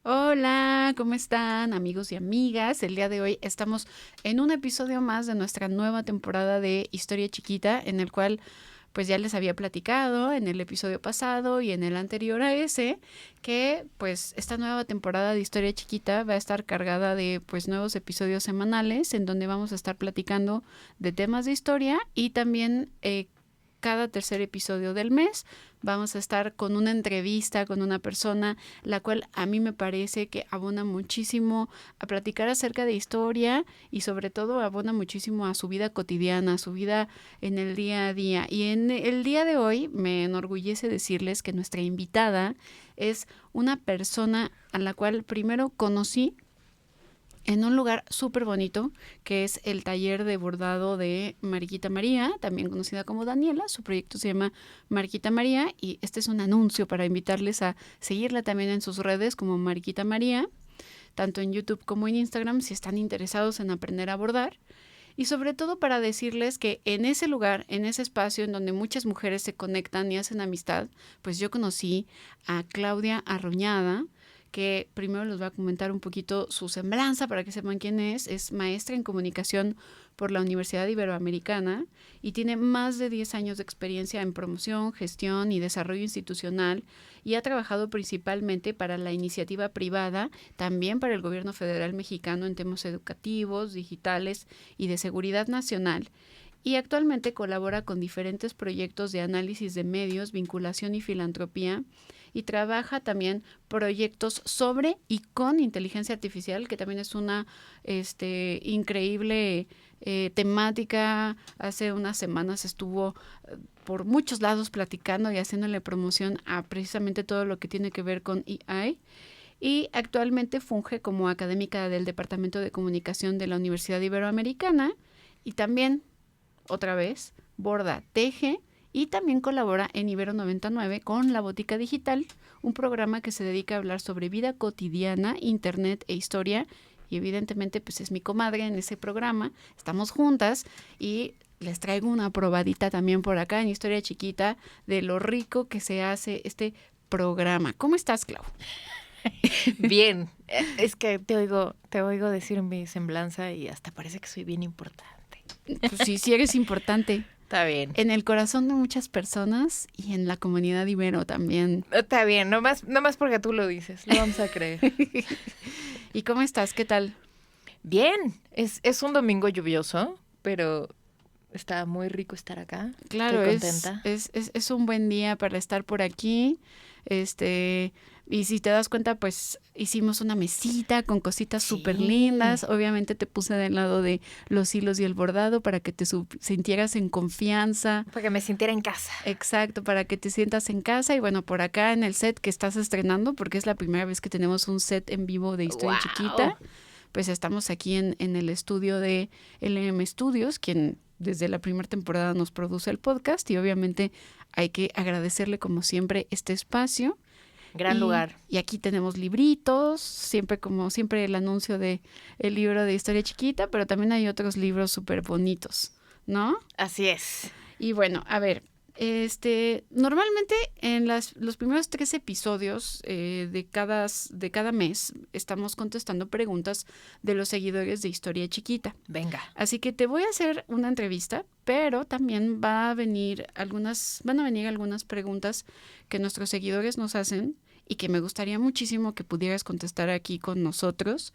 Hola, ¿cómo están amigos y amigas? El día de hoy estamos en un episodio más de nuestra nueva temporada de Historia Chiquita, en el cual pues ya les había platicado en el episodio pasado y en el anterior a ese, que pues esta nueva temporada de Historia Chiquita va a estar cargada de pues nuevos episodios semanales en donde vamos a estar platicando de temas de historia y también cada tercer episodio del mes vamos a estar con una entrevista con una persona, la cual a mí me parece que abona muchísimo a platicar acerca de historia y sobre todo abona muchísimo a su vida cotidiana, a su vida en el día a día. Y en el día de hoy me enorgullece decirles que nuestra invitada es una persona a la cual primero conocí en un lugar súper bonito, que es el taller de bordado de Mariquita María, también conocida como Daniela. Su proyecto se llama Mariquita María y este es un anuncio para invitarles a seguirla también en sus redes como Mariquita María, tanto en YouTube como en Instagram, si están interesados en aprender a bordar. Y sobre todo para decirles que en ese lugar, en ese espacio en donde muchas mujeres se conectan y hacen amistad, pues yo conocí a Claudia Arruñada, que primero les voy a comentar un poquito su semblanza para que sepan quién es. Es maestra en comunicación por la Universidad Iberoamericana y tiene más de 10 años de experiencia en promoción, gestión y desarrollo institucional y ha trabajado principalmente para la iniciativa privada, también para el gobierno federal mexicano en temas educativos, digitales y de seguridad nacional. Y actualmente colabora con diferentes proyectos de análisis de medios, vinculación y filantropía, y trabaja también proyectos sobre y con inteligencia artificial, que también es una increíble temática. Hace unas semanas estuvo por muchos lados platicando y haciéndole promoción a precisamente todo lo que tiene que ver con AI. Y actualmente funge como académica del Departamento de Comunicación de la Universidad Iberoamericana y también, otra vez, borda, teje y también colabora en Ibero 99 con La Botica Digital, un programa que se dedica a hablar sobre vida cotidiana, internet e historia. Y evidentemente pues es mi comadre en ese programa, estamos juntas y les traigo una probadita también por acá en Historia Chiquita de lo rico que se hace este programa. ¿Cómo estás, Clau? Bien, es que te oigo decir mi semblanza y hasta parece que soy bien importante. Pues sí eres importante. Está bien. En el corazón de muchas personas y en la comunidad ibero también. Está bien, nomás porque tú lo dices, lo vamos a creer. ¿Y cómo estás? ¿Qué tal? Bien, es un domingo lluvioso, pero está muy rico estar acá. Claro, estoy contenta. es un buen día para estar por aquí. Y si te das cuenta, pues hicimos una mesita con cositas súper lindas. Obviamente te puse del lado de los hilos y el bordado para que te sintieras en confianza. Para que me sintiera en casa. Exacto, para que te sientas en casa. Y bueno, por acá en el set que estás estrenando, porque es la primera vez que tenemos un set en vivo de Historia Chiquita, pues estamos aquí en el estudio de LM Studios, quien desde la primera temporada nos produce el podcast, y obviamente hay que agradecerle como siempre este espacio. Gran lugar. Y aquí tenemos libritos, siempre como siempre el anuncio de el libro de Historia Chiquita, pero también hay otros libros súper bonitos, ¿no? Así es. Y bueno, a ver, normalmente en los primeros 3 episodios de cada mes estamos contestando preguntas de los seguidores de Historia Chiquita. Venga. Así que te voy a hacer una entrevista, pero también van a venir algunas preguntas que nuestros seguidores nos hacen y que me gustaría muchísimo que pudieras contestar aquí con nosotros.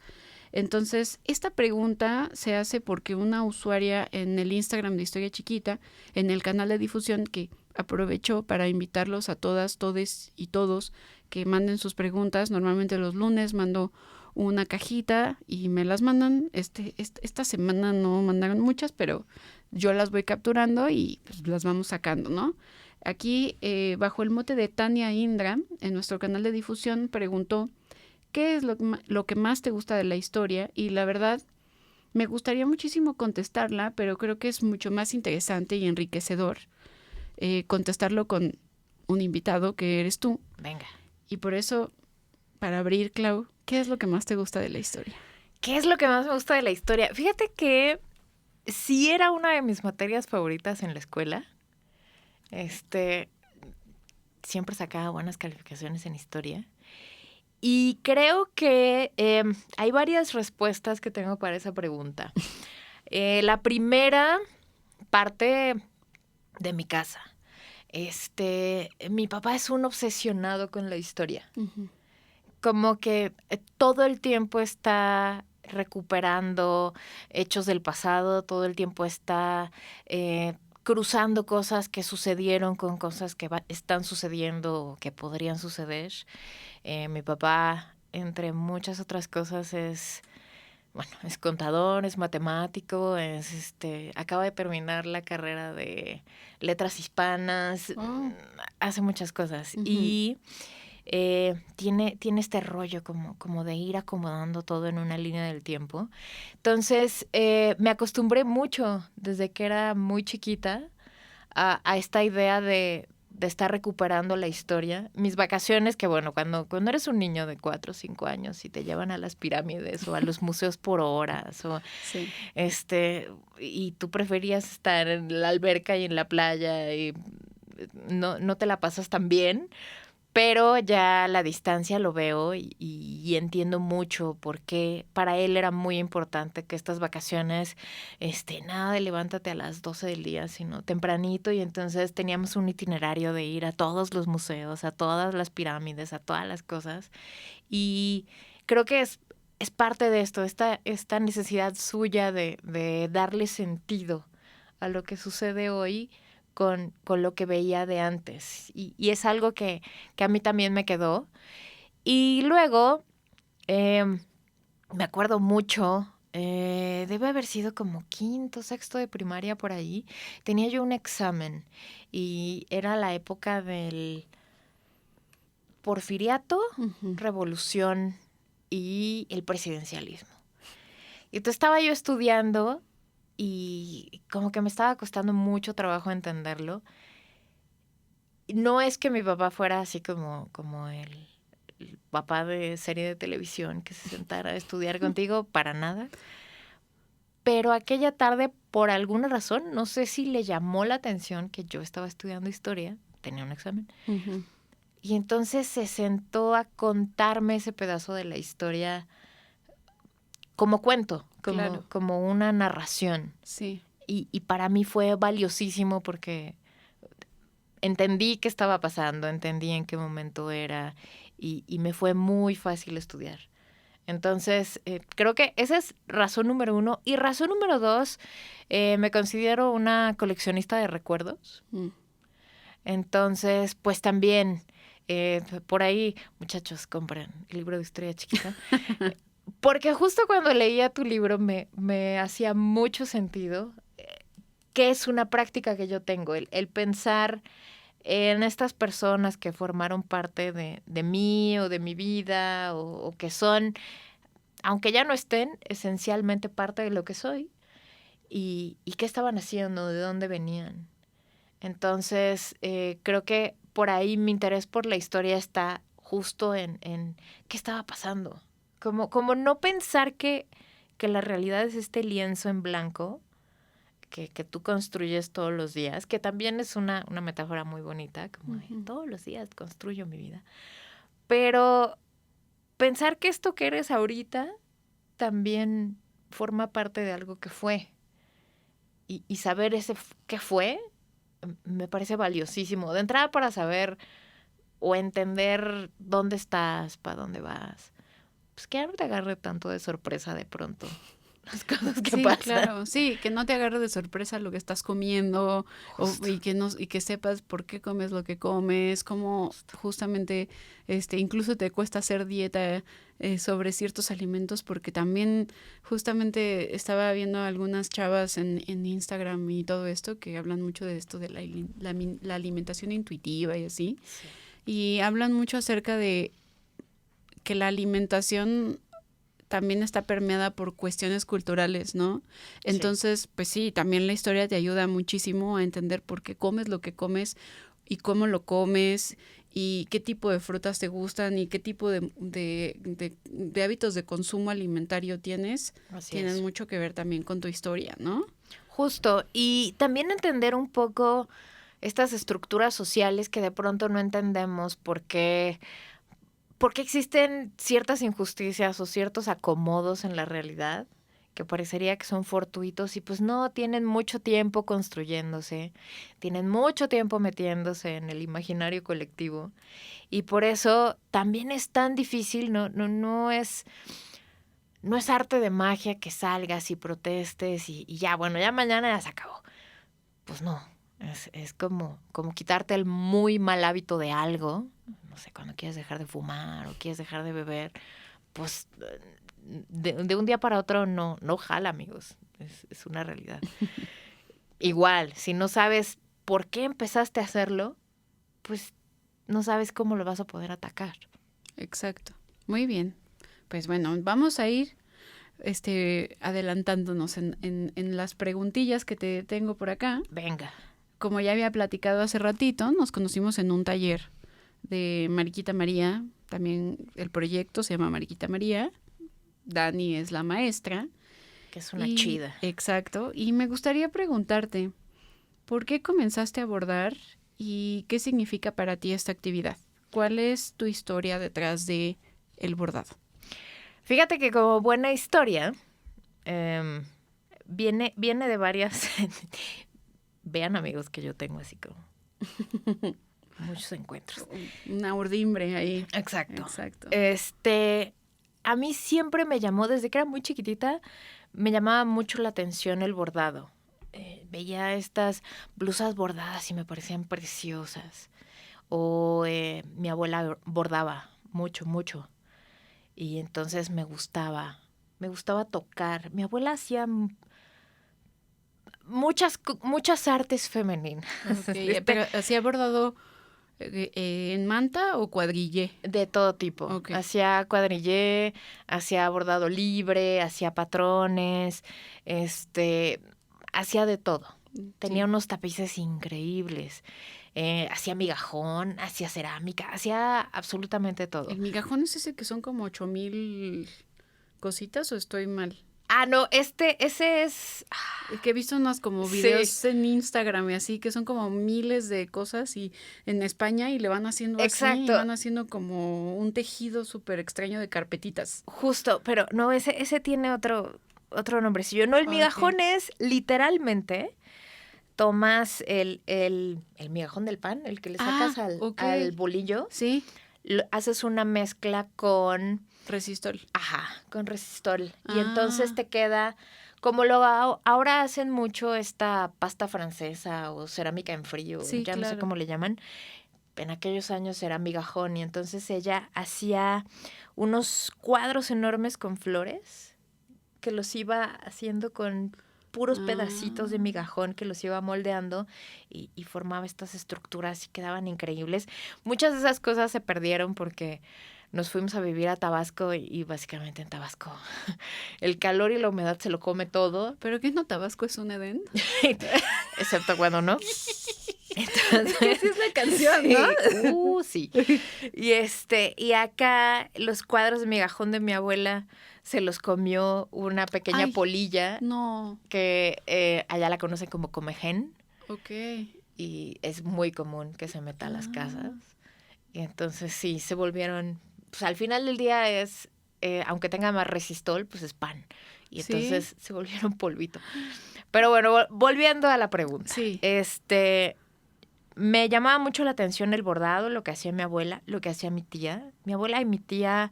Entonces, esta pregunta se hace porque una usuaria en el Instagram de Historia Chiquita, en el canal de difusión, que aprovechó para invitarlos a todas, todes y todos que manden sus preguntas. Normalmente los lunes mando una cajita y me las mandan. Esta semana no mandaron muchas, pero yo las voy capturando y pues las vamos sacando, ¿no? Aquí, bajo el mote de Tania Indra, en nuestro canal de difusión, preguntó: ¿qué es lo que más te gusta de la historia? Y la verdad, me gustaría muchísimo contestarla, pero creo que es mucho más interesante y enriquecedor contestarlo con un invitado que eres tú. Venga. Y por eso, para abrir, Clau, ¿qué es lo que más te gusta de la historia? ¿Qué es lo que más me gusta de la historia? Fíjate que sí era una de mis materias favoritas en la escuela. Siempre sacaba buenas calificaciones en historia. Y creo que hay varias respuestas que tengo para esa pregunta. La primera parte de mi casa. Mi papá es un obsesionado con la historia. Uh-huh. Como que todo el tiempo está recuperando hechos del pasado, todo el tiempo está cruzando cosas que sucedieron con cosas que están sucediendo o que podrían suceder. Mi papá, entre muchas otras cosas, es contador, es matemático, acaba de terminar la carrera de letras hispanas, hace muchas cosas. Uh-huh. Y tiene este rollo como de ir acomodando todo en una línea del tiempo. Entonces, me acostumbré mucho desde que era muy chiquita a esta idea de estar recuperando la historia. Mis vacaciones, que bueno, cuando eres un niño de 4 o 5 años y te llevan a las pirámides o a los museos por horas o sí. Y tú preferías estar en la alberca y en la playa y no te la pasas tan bien. Pero ya a la distancia lo veo y entiendo mucho por qué para él era muy importante que estas vacaciones, nada de levántate a las 12 del día, sino tempranito. Y entonces teníamos un itinerario de ir a todos los museos, a todas las pirámides, a todas las cosas. Y creo que es parte de esto, esta necesidad suya de darle sentido a lo que sucede hoy con lo que veía de antes. Y es algo que a mí también me quedó. Y luego, me acuerdo mucho, debe haber sido como 5º, 6º de primaria por ahí. Tenía yo un examen y era la época del Porfiriato, uh-huh, Revolución y el presidencialismo. Y entonces estaba yo estudiando y como que me estaba costando mucho trabajo entenderlo. No es que mi papá fuera así como el papá de serie de televisión que se sentara a estudiar contigo, para nada. Pero aquella tarde, por alguna razón, no sé si le llamó la atención que yo estaba estudiando historia, tenía un examen, uh-huh, y entonces se sentó a contarme ese pedazo de la historia como cuento, como una narración. Sí. Y para mí fue valiosísimo porque entendí qué estaba pasando, entendí en qué momento era y me fue muy fácil estudiar. Entonces, creo que esa es razón número 1. Y razón número 2, me considero una coleccionista de recuerdos. Mm. Entonces, pues también, por ahí, muchachos, compren el libro de historia chiquita. Porque justo cuando leía tu libro me hacía mucho sentido que es una práctica que yo tengo, el pensar en estas personas que formaron parte de mí o de mi vida o que son, aunque ya no estén, esencialmente parte de lo que soy y qué estaban haciendo, de dónde venían. Entonces, creo que por ahí mi interés por la historia está justo en qué estaba pasando. Como no pensar que la realidad es este lienzo en blanco que tú construyes todos los días, que también es una metáfora muy bonita, como uh-huh, todos los días construyo mi vida. Pero pensar que esto que eres ahorita también forma parte de algo que fue. Y saber ese qué fue me parece valiosísimo. De entrada para saber o entender dónde estás, para dónde vas. Pues que no te agarre tanto de sorpresa de pronto las cosas que pasan. Claro, sí, que no te agarre de sorpresa lo que estás comiendo y que sepas por qué comes lo que comes, cómo justamente incluso te cuesta hacer dieta sobre ciertos alimentos, porque también justamente estaba viendo algunas chavas en Instagram y todo esto que hablan mucho de esto de la alimentación intuitiva y así, sí, y hablan mucho acerca de que la alimentación también está permeada por cuestiones culturales, ¿no? Entonces, sí, pues sí, también la historia te ayuda muchísimo a entender por qué comes lo que comes y cómo lo comes y qué tipo de frutas te gustan y qué tipo de hábitos de consumo alimentario tienes. Tienen mucho que ver también con tu historia, ¿no? Justo, y también entender un poco estas estructuras sociales que de pronto no entendemos por qué existen ciertas injusticias o ciertos acomodos en la realidad que parecería que son fortuitos y pues no, tienen mucho tiempo construyéndose, tienen mucho tiempo metiéndose en el imaginario colectivo y por eso también es tan difícil, no es arte de magia que salgas y protestes y ya, bueno, ya mañana ya se acabó. Pues no, es como quitarte el muy mal hábito de algo, no sé, cuando quieres dejar de fumar o quieres dejar de beber, pues de un día para otro no jala, amigos. Es una realidad. Igual, si no sabes por qué empezaste a hacerlo, pues no sabes cómo lo vas a poder atacar. Exacto. Muy bien. Pues bueno, vamos a ir adelantándonos en las preguntillas que te tengo por acá. Venga. Como ya había platicado hace ratito, nos conocimos en un taller de Mariquita María. También el proyecto se llama Mariquita María. Dani es la maestra. Que es una chida. Exacto. Y me gustaría preguntarte, ¿por qué comenzaste a bordar y qué significa para ti esta actividad? ¿Cuál es tu historia detrás de el bordado? Fíjate que como buena historia, viene de varias... Vean, amigos, que yo tengo así como muchos encuentros. Una urdimbre ahí. Exacto. Exacto. A mí siempre me llamó, desde que era muy chiquitita, me llamaba mucho la atención el bordado. Veía estas blusas bordadas y me parecían preciosas. O mi abuela bordaba mucho, mucho. Y entonces me gustaba tocar. Mi abuela hacía muchas artes femeninas. Okay, pero ¿hacía bordado en manta o cuadrillé? De todo tipo. Okay. Hacía cuadrillé, hacía bordado libre, hacía patrones, hacía de todo. Tenía unos tapices increíbles. Hacía migajón, hacía cerámica, hacía absolutamente todo. ¿El migajón es ese que son como 8,000 cositas o estoy mal? Ah, no, ese es... Que he visto unos como videos en Instagram y así, que son como miles de cosas y en España y le van haciendo así y van haciendo como un tejido súper extraño de carpetitas. Justo, pero no, ese tiene otro nombrecillo. No, el migajón es literalmente... Tomas el migajón del pan, el que le sacas al bolillo. Sí. Haces una mezcla con... Resistol. Ajá, con resistol. Y entonces te queda... Como ahora hacen mucho esta pasta francesa o cerámica en frío, ya no sé cómo le llaman. En aquellos años era migajón y entonces ella hacía unos cuadros enormes con flores que los iba haciendo con puros pedacitos de migajón que los iba moldeando y formaba estas estructuras y quedaban increíbles. Muchas de esas cosas se perdieron porque nos fuimos a vivir a Tabasco y básicamente en Tabasco el calor y la humedad se lo come todo. ¿Pero qué no? ¿Tabasco es un Edén? Excepto cuando no. Entonces, es que es la canción, ¿no? Sí. Y acá los cuadros de migajón de mi abuela se los comió una pequeña polilla. No. Que allá la conocen como comején. Ok. Y es muy común que se meta a las casas. Y entonces sí, se volvieron... Pues al final del día es... aunque tenga más resistol, pues es pan. Y entonces se volvieron polvito. Pero bueno, volviendo a la pregunta. Sí. Me llamaba mucho la atención el bordado, lo que hacía mi abuela, lo que hacía mi tía. Mi abuela y mi tía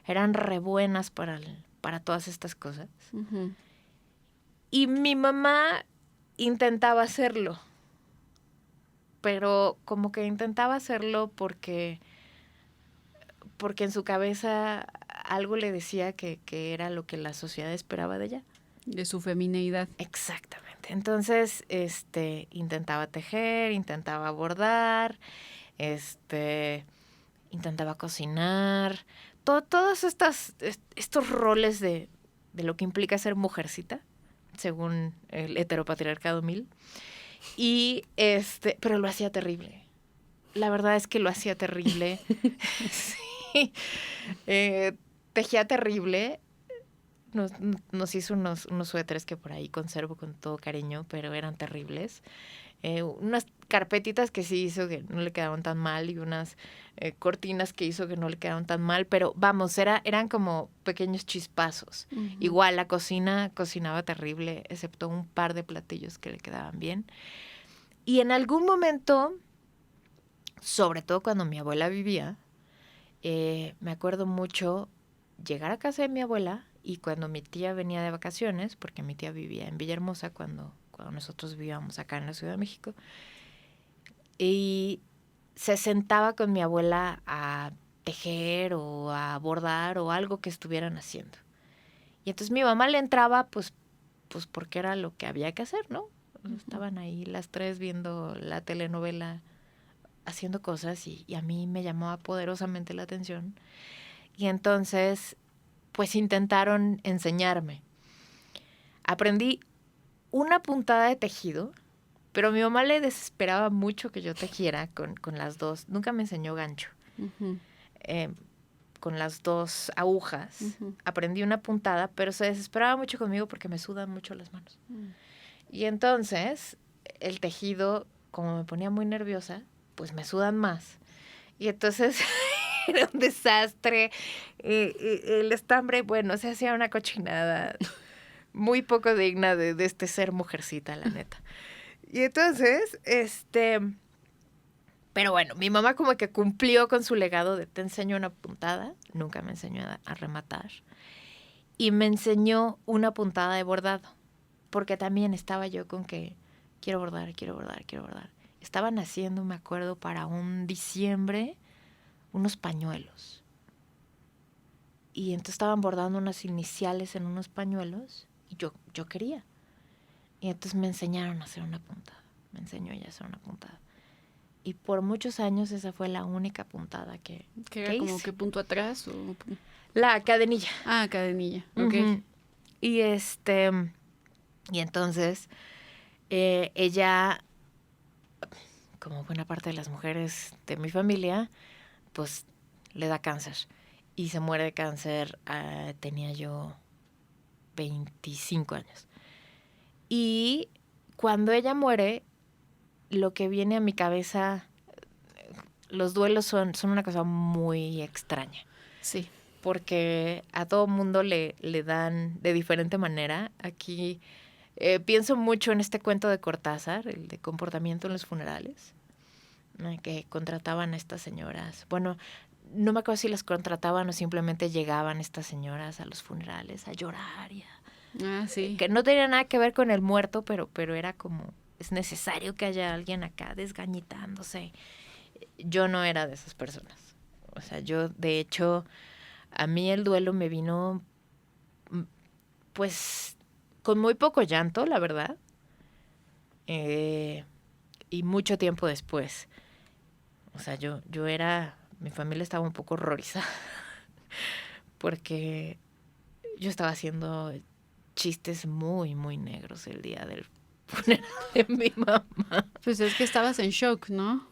eran re buenas para todas estas cosas. Uh-huh. Y mi mamá intentaba hacerlo. Pero como que intentaba hacerlo porque en su cabeza algo le decía que era lo que la sociedad esperaba de ella. De su femineidad. Exactamente. Entonces, intentaba tejer, intentaba bordar, intentaba cocinar, todos estos roles de lo que implica ser mujercita, según el heteropatriarcado 1000. Y pero lo hacía terrible. La verdad es que lo hacía terrible. Sí. Tejía terrible. Nos hizo unos suéteres que por ahí conservo con todo cariño, pero eran terribles. carpetitas que sí hizo que no le quedaban tan mal y unas cortinas que hizo que no le quedaban tan mal, pero vamos, eran como pequeños chispazos. Ujú. Igual la cocina cocinaba terrible, excepto un par de platillos que le quedaban bien. Y en algún momento, sobre todo cuando mi abuela vivía, me acuerdo mucho llegar a casa de mi abuela y cuando mi tía venía de vacaciones, porque mi tía vivía en Villahermosa cuando nosotros vivíamos acá en la Ciudad de México, y se sentaba con mi abuela a tejer o a bordar o algo que estuvieran haciendo. Y entonces mi mamá le entraba pues porque era lo que había que hacer, ¿no? Ujú. Estaban ahí las tres viendo la telenovela, haciendo cosas y a mí me llamaba poderosamente la atención. Y entonces pues intentaron enseñarme. Aprendí una puntada de tejido, pero a mi mamá le desesperaba mucho que yo tejiera con las dos. Nunca me enseñó gancho. Ujú. Con las dos agujas. Ujú. Aprendí una puntada, pero se desesperaba mucho conmigo porque me sudan mucho las manos. Mm. Y entonces el tejido, como me ponía muy nerviosa, pues me sudan más. Y entonces era un desastre. El estambre, bueno, se hacía una cochinada muy poco digna de este ser mujercita, la neta. Y entonces, pero bueno, mi mamá como que cumplió con su legado de te enseño una puntada, nunca me enseñó a rematar, y me enseñó una puntada de bordado, porque también estaba yo con que quiero bordar, quiero bordar, quiero bordar. Estaban haciendo, me acuerdo, para un diciembre, unos pañuelos. Y entonces estaban bordando unas iniciales en unos pañuelos y yo quería. Y entonces me enseñaron a hacer una puntada. Me enseñó ella a hacer una puntada. Y por muchos años esa fue la única puntada que ¿Que era como hice. qué punto atrás o...? La cadenilla. Ah, cadenilla, ok. Uh-huh. Y y entonces ella, como buena parte de las mujeres de mi familia, pues le da cáncer. Y se muere de cáncer, tenía yo 25 años. Y cuando ella muere, lo que viene a mi cabeza, los duelos son una cosa muy extraña. Sí. Porque a todo mundo le dan de diferente manera. Aquí pienso mucho en este cuento de Cortázar, el de comportamiento en los funerales, que contrataban a estas señoras. Bueno, no me acuerdo si las contrataban o simplemente llegaban estas señoras a los funerales a llorar. Sí. Que no tenía nada que ver con el muerto, pero era como, es necesario que haya alguien acá desgañitándose. Yo no era de esas personas. O sea, yo, de hecho, a mí el duelo me vino, pues, con muy poco llanto, la verdad. Y mucho tiempo después. O sea, yo era, mi familia estaba un poco horrorizada. Porque yo estaba haciendo chistes muy, muy negros el día del funeral de mi mamá. Pues es que estabas en shock, ¿no?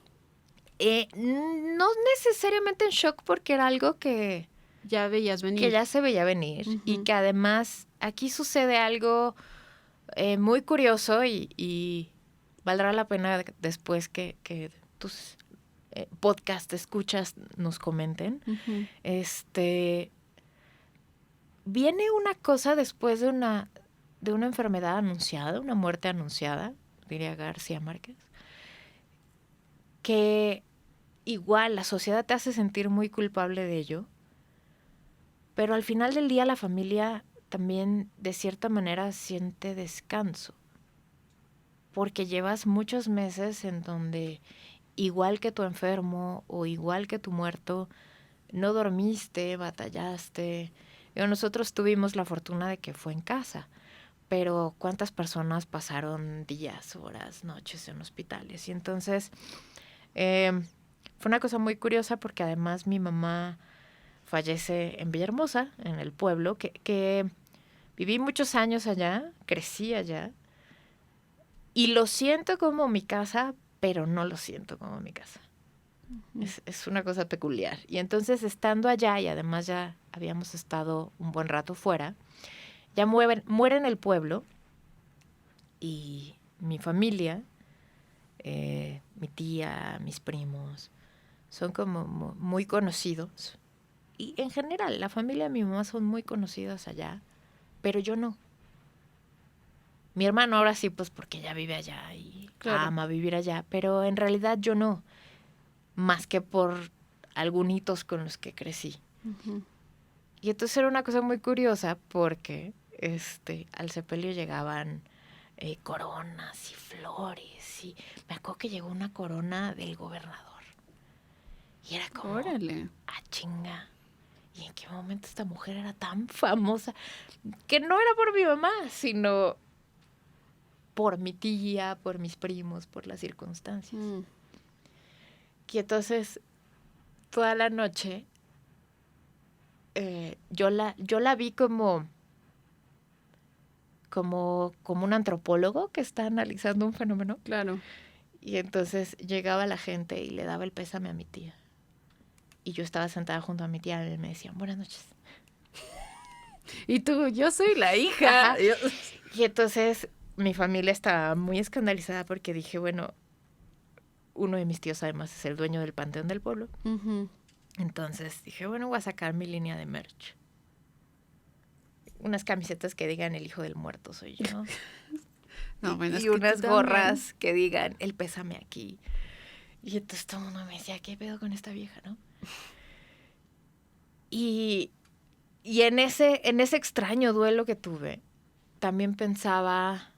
No necesariamente en shock porque era algo que Ya veías venir. que ya se veía venir. Uh-huh. Y que además aquí sucede algo muy curioso y valdrá la pena después que tus podcast escuchas nos comenten. Uh-huh. Viene una cosa después de una enfermedad anunciada, una muerte anunciada, diría García Márquez, que igual la sociedad te hace sentir muy culpable de ello, pero al final del día la familia también de cierta manera siente descanso, porque llevas muchos meses en donde igual que tu enfermo o igual que tu muerto, no dormiste, batallaste. Nosotros tuvimos la fortuna de que fue en casa, pero ¿cuántas personas pasaron días, horas, noches en hospitales? Y entonces fue una cosa muy curiosa porque además mi mamá fallece en Villahermosa, en el pueblo, que viví muchos años allá, crecí allá, y lo siento como mi casa, pero no lo siento como mi casa. Uh-huh. Es una cosa peculiar. Y entonces estando allá, y además ya habíamos estado un buen rato fuera, ya muere en el pueblo y mi familia mi tía, mis primos, son como muy conocidos. Y en general, la familia de mi mamá son muy conocidas allá, pero yo no. Mi hermano ahora sí, pues porque ella vive allá y ama vivir allá, pero en realidad yo no, más que por algunos con los que crecí. Uh-huh. Y entonces era una cosa muy curiosa porque al sepelio llegaban coronas y flores. Y me acuerdo que llegó una corona del gobernador. Y era como, órale, chinga. ¿Y en qué momento esta mujer era tan famosa? Que no era por mi mamá, sino por mi tía, por mis primos, por las circunstancias. Y entonces, toda la noche, yo la vi como un antropólogo que está analizando un fenómeno. Claro. Y entonces llegaba la gente y le daba el pésame a mi tía. Y yo estaba sentada junto a mi tía y me decían, buenas noches. Y tú, yo soy la hija. Y entonces mi familia estaba muy escandalizada porque dije, bueno, uno de mis tíos además es el dueño del Panteón del Pueblo. Uh-huh. Entonces dije, bueno, voy a sacar mi línea de merch. Unas camisetas que digan el hijo del muerto soy yo. No, bueno, y unas gorras que digan el pésame aquí. Y entonces todo el mundo me decía, ¿qué pedo con esta vieja, no? Y en ese extraño duelo que tuve, también pensaba,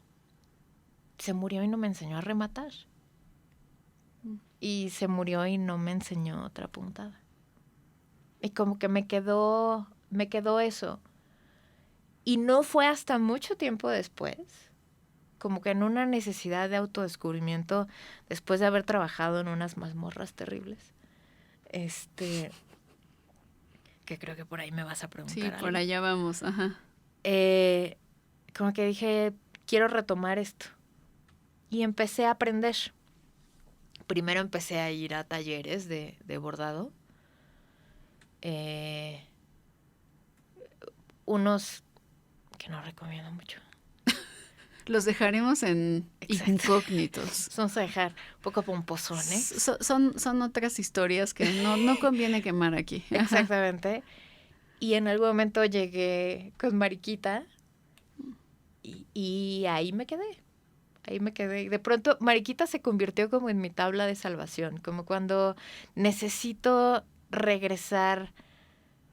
se murió y no me enseñó a rematar. Y se murió y no me enseñó otra puntada. Y como que me quedó eso. Y no fue hasta mucho tiempo después, como que en una necesidad de autodescubrimiento, después de haber trabajado en unas mazmorras terribles, que creo que por ahí me vas a preguntar. Sí, algo. por allá vamos, ajá. Como que dije, quiero retomar esto. Y empecé a aprender. Primero empecé a ir a talleres de bordado. Unos que no recomiendo mucho. Los dejaremos en incógnitos. Vamos a dejar un poco pomposones. Son otras historias que no conviene quemar aquí. Exactamente. Y en algún momento llegué con Mariquita y ahí me quedé. Ahí me quedé. De pronto, Mariquita se convirtió como en mi tabla de salvación. Como cuando necesito regresar,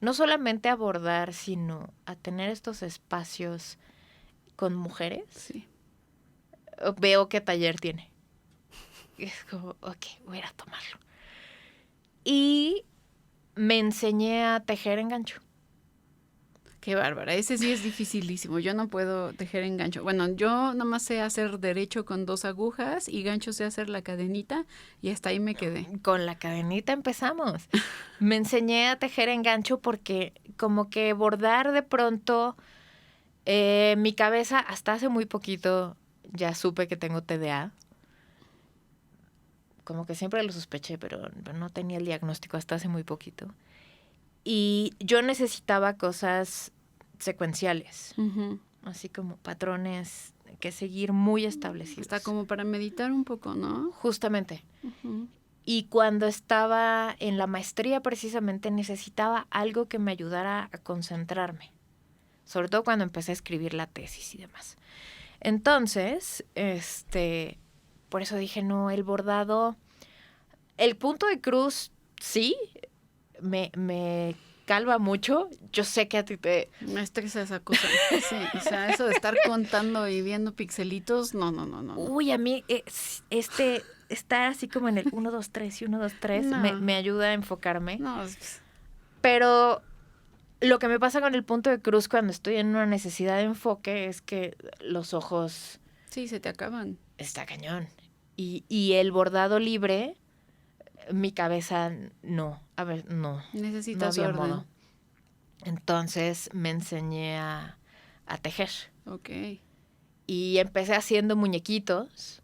no solamente a bordar, sino a tener estos espacios con mujeres. Sí. Veo qué taller tiene. Y es como, ok, voy a ir a tomarlo. Y me enseñé a tejer en gancho. Qué bárbara, ese sí es dificilísimo. Yo no puedo tejer en gancho. Bueno, yo nomás sé hacer derecho con 2 agujas y gancho sé hacer la cadenita y hasta ahí me quedé. Con la cadenita empezamos. Me enseñé a tejer en gancho porque como que bordar de pronto, mi cabeza hasta hace muy poquito ya supe que tengo TDA. Como que siempre lo sospeché, pero no tenía el diagnóstico hasta hace muy poquito. Y yo necesitaba cosas secuenciales, así como patrones que seguir muy establecidos. Está como para meditar un poco, ¿no? Justamente. Y cuando estaba en la maestría precisamente necesitaba algo que me ayudara a concentrarme, sobre todo cuando empecé a escribir la tesis y demás. Entonces, por eso dije, no, el bordado, el punto de cruz, sí, me calva mucho. Yo sé que a ti me estresa esa cosa. Sí, o sea, eso de estar contando y viendo pixelitos, no. Uy, a mí estar así como en el 1, 2, 3 y 1, 2, 3 me ayuda a enfocarme. No. Pero lo que me pasa con el punto de cruz cuando estoy en una necesidad de enfoque es que los ojos... Sí, se te acaban. Está cañón. Y el bordado libre, mi cabeza no. A ver, no. Necesitas no había orden. Modo. Entonces me enseñé a tejer. Ok. Y empecé haciendo muñequitos.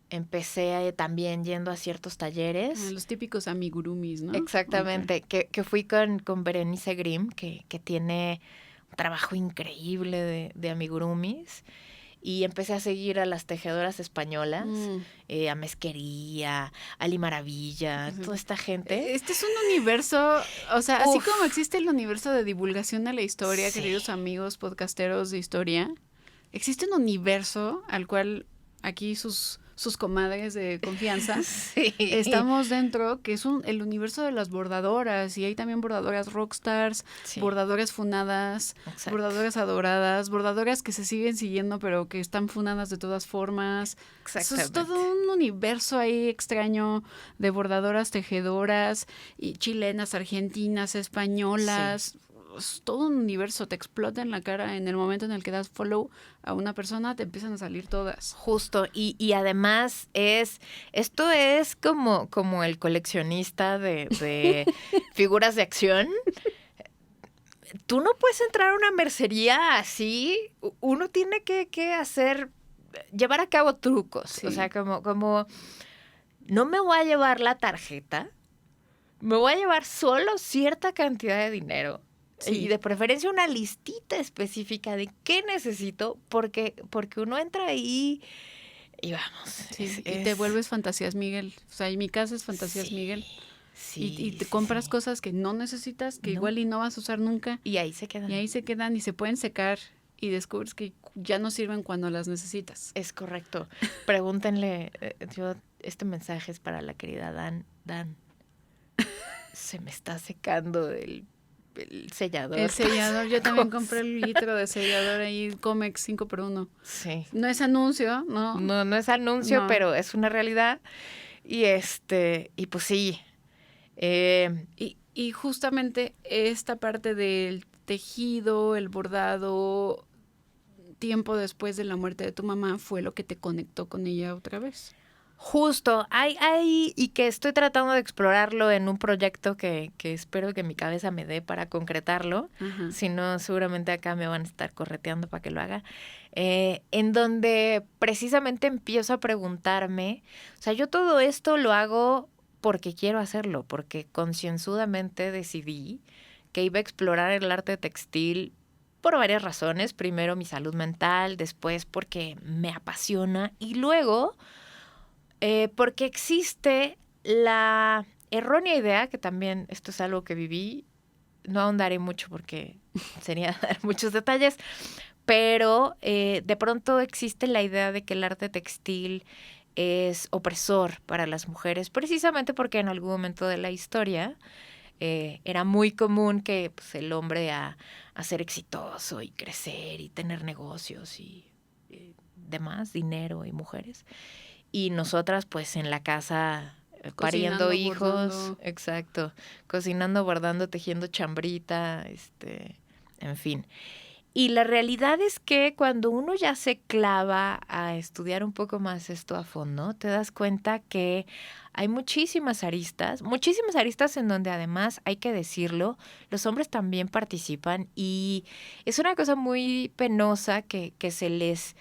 Empecé también yendo a ciertos talleres. Los típicos amigurumis, ¿no? Exactamente. Okay. Que fui con Berenice Grimm, que tiene un trabajo increíble de amigurumis. y empecé a seguir a las tejedoras españolas, a Mezquería, Ali Maravilla, toda esta gente. Este es un universo, o sea, así como existe el universo de divulgación de la historia, queridos amigos podcasteros de historia, existe un universo al cual aquí sus comadres de confianza estamos dentro, que es el universo de las bordadoras, y hay también bordadoras rockstars, bordadoras funadas, bordadoras adoradas, bordadoras que se siguen siguiendo pero que están funadas de todas formas. Es todo un universo ahí extraño de bordadoras, tejedoras, y chilenas, argentinas, españolas. Todo un universo, te explota en la cara en el momento en el que das follow a una persona, te empiezan a salir todas. Justo, y además esto es como el coleccionista de figuras de acción. Tú no puedes entrar a una mercería así, uno tiene que llevar a cabo trucos, o sea, como no me voy a llevar la tarjeta, me voy a llevar solo cierta cantidad de dinero. Y de preferencia una listita específica de qué necesito, porque uno entra ahí y vamos. Y te vuelves Fantasías Miguel. O sea, y mi casa es Fantasías Miguel. Y te compras cosas que no necesitas, que igual y no vas a usar nunca. Y ahí se quedan. Y se pueden secar y descubres que ya no sirven cuando las necesitas. Es correcto. Pregúntenle, este mensaje es para la querida Dan. Dan, se me está secando el sellador. El sellador, yo también compré el litro de sellador ahí, Comex 5x1. Sí. No es anuncio, ¿no? No es anuncio, pero es una realidad. Y pues sí. Y justamente esta parte del tejido, el bordado, tiempo después de la muerte de tu mamá, fue lo que te conectó con ella otra vez. Justo, y que estoy tratando de explorarlo en un proyecto que espero que mi cabeza me dé para concretarlo. Uh-huh. Si no, seguramente acá me van a estar correteando para que lo haga. En donde precisamente empiezo a preguntarme, o sea, yo todo esto lo hago porque quiero hacerlo, porque concienzudamente decidí que iba a explorar el arte textil por varias razones. Primero, mi salud mental, después porque me apasiona y luego porque existe la errónea idea, que también esto es algo que viví, no ahondaré mucho porque sería dar muchos detalles, pero de pronto existe la idea de que el arte textil es opresor para las mujeres, precisamente porque en algún momento de la historia era muy común que pues, el hombre a ser exitoso y crecer y tener negocios y demás, dinero y mujeres. Y nosotras, pues, en la casa pariendo hijos. Bordando. Exacto. Cocinando, bordando, tejiendo chambrita, en fin. Y la realidad es que cuando uno ya se clava a estudiar un poco más esto a fondo, te das cuenta que hay muchísimas aristas en donde además, hay que decirlo, los hombres también participan y es una cosa muy penosa que se les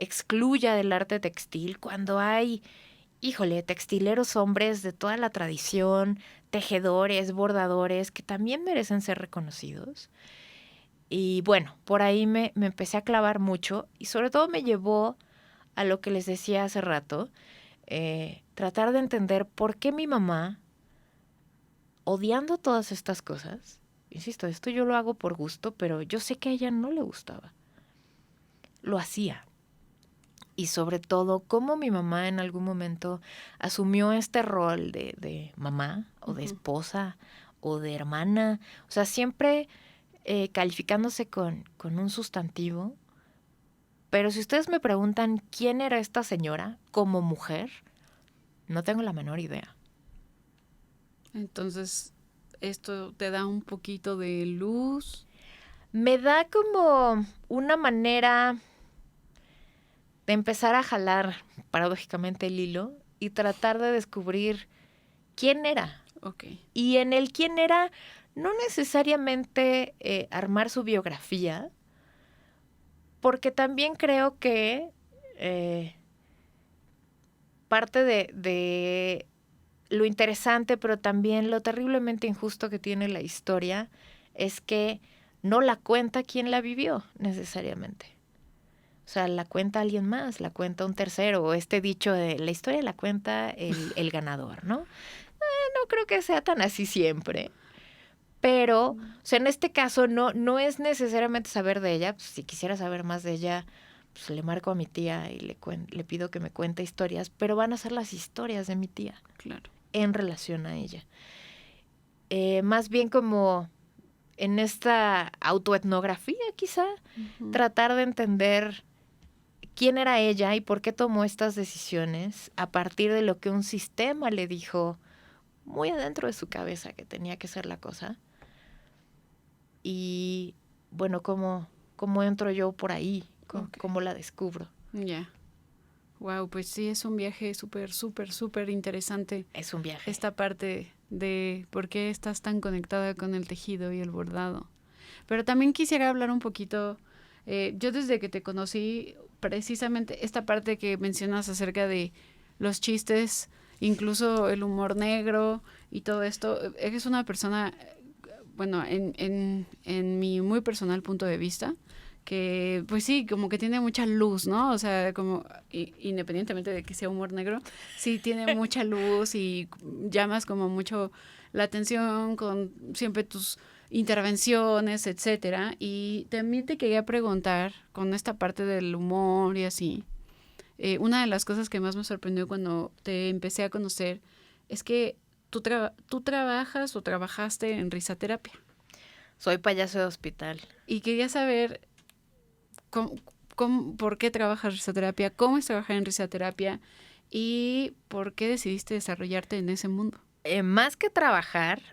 excluya del arte textil cuando hay, textileros hombres de toda la tradición, tejedores, bordadores, que también merecen ser reconocidos. Y bueno, por ahí me empecé a clavar mucho y sobre todo me llevó a lo que les decía hace rato, tratar de entender por qué mi mamá, odiando todas estas cosas, insisto, esto yo lo hago por gusto, pero yo sé que a ella no le gustaba, lo hacía. Y sobre todo, cómo mi mamá en algún momento asumió este rol de mamá o de esposa o de hermana. O sea, siempre calificándose con un sustantivo. Pero si ustedes me preguntan quién era esta señora como mujer, no tengo la menor idea. Entonces, ¿esto te da un poquito de luz? Me da como una manera de empezar a jalar paradójicamente el hilo y tratar de descubrir quién era. Okay. Y en el quién era, no necesariamente armar su biografía, porque también creo que parte de lo interesante, pero también lo terriblemente injusto que tiene la historia, es que no la cuenta quien la vivió necesariamente. O O sea, la cuenta alguien más, la cuenta un tercero, o este dicho de la historia la cuenta el ganador, ¿no? No creo que sea tan así siempre. Pero, o sea, en este caso no es necesariamente saber de ella. Pues, si quisiera saber más de ella, pues le marco a mi tía y le pido que me cuente historias, pero van a ser las historias de mi tía. Claro. En relación a ella. Más bien como en esta autoetnografía, quizá, tratar de entender quién era ella y por qué tomó estas decisiones a partir de lo que un sistema le dijo muy adentro de su cabeza que tenía que ser la cosa. Y bueno, ¿cómo entro yo por ahí? ¿Cómo la descubro? Ya. Wow, pues sí, es un viaje súper, súper, súper interesante. Es un viaje. Esta parte de por qué estás tan conectada con el tejido y el bordado. Pero también quisiera hablar un poquito, yo desde que te conocí, precisamente esta parte que mencionas acerca de los chistes, incluso el humor negro y todo esto, eres una persona, bueno, en mi muy personal punto de vista, que pues sí, como que tiene mucha luz, ¿no? O sea, como independientemente de que sea humor negro, sí tiene mucha luz y llamas como mucho la atención con siempre tus intervenciones, etcétera. Y también te quería preguntar con esta parte del humor y así, una de las cosas que más me sorprendió cuando te empecé a conocer es que tú trabajas o trabajaste en risaterapia. Soy payaso de hospital. Y quería saber por qué trabajas risoterapia, cómo es trabajar en risoterapia y por qué decidiste desarrollarte en ese mundo. Más que trabajar...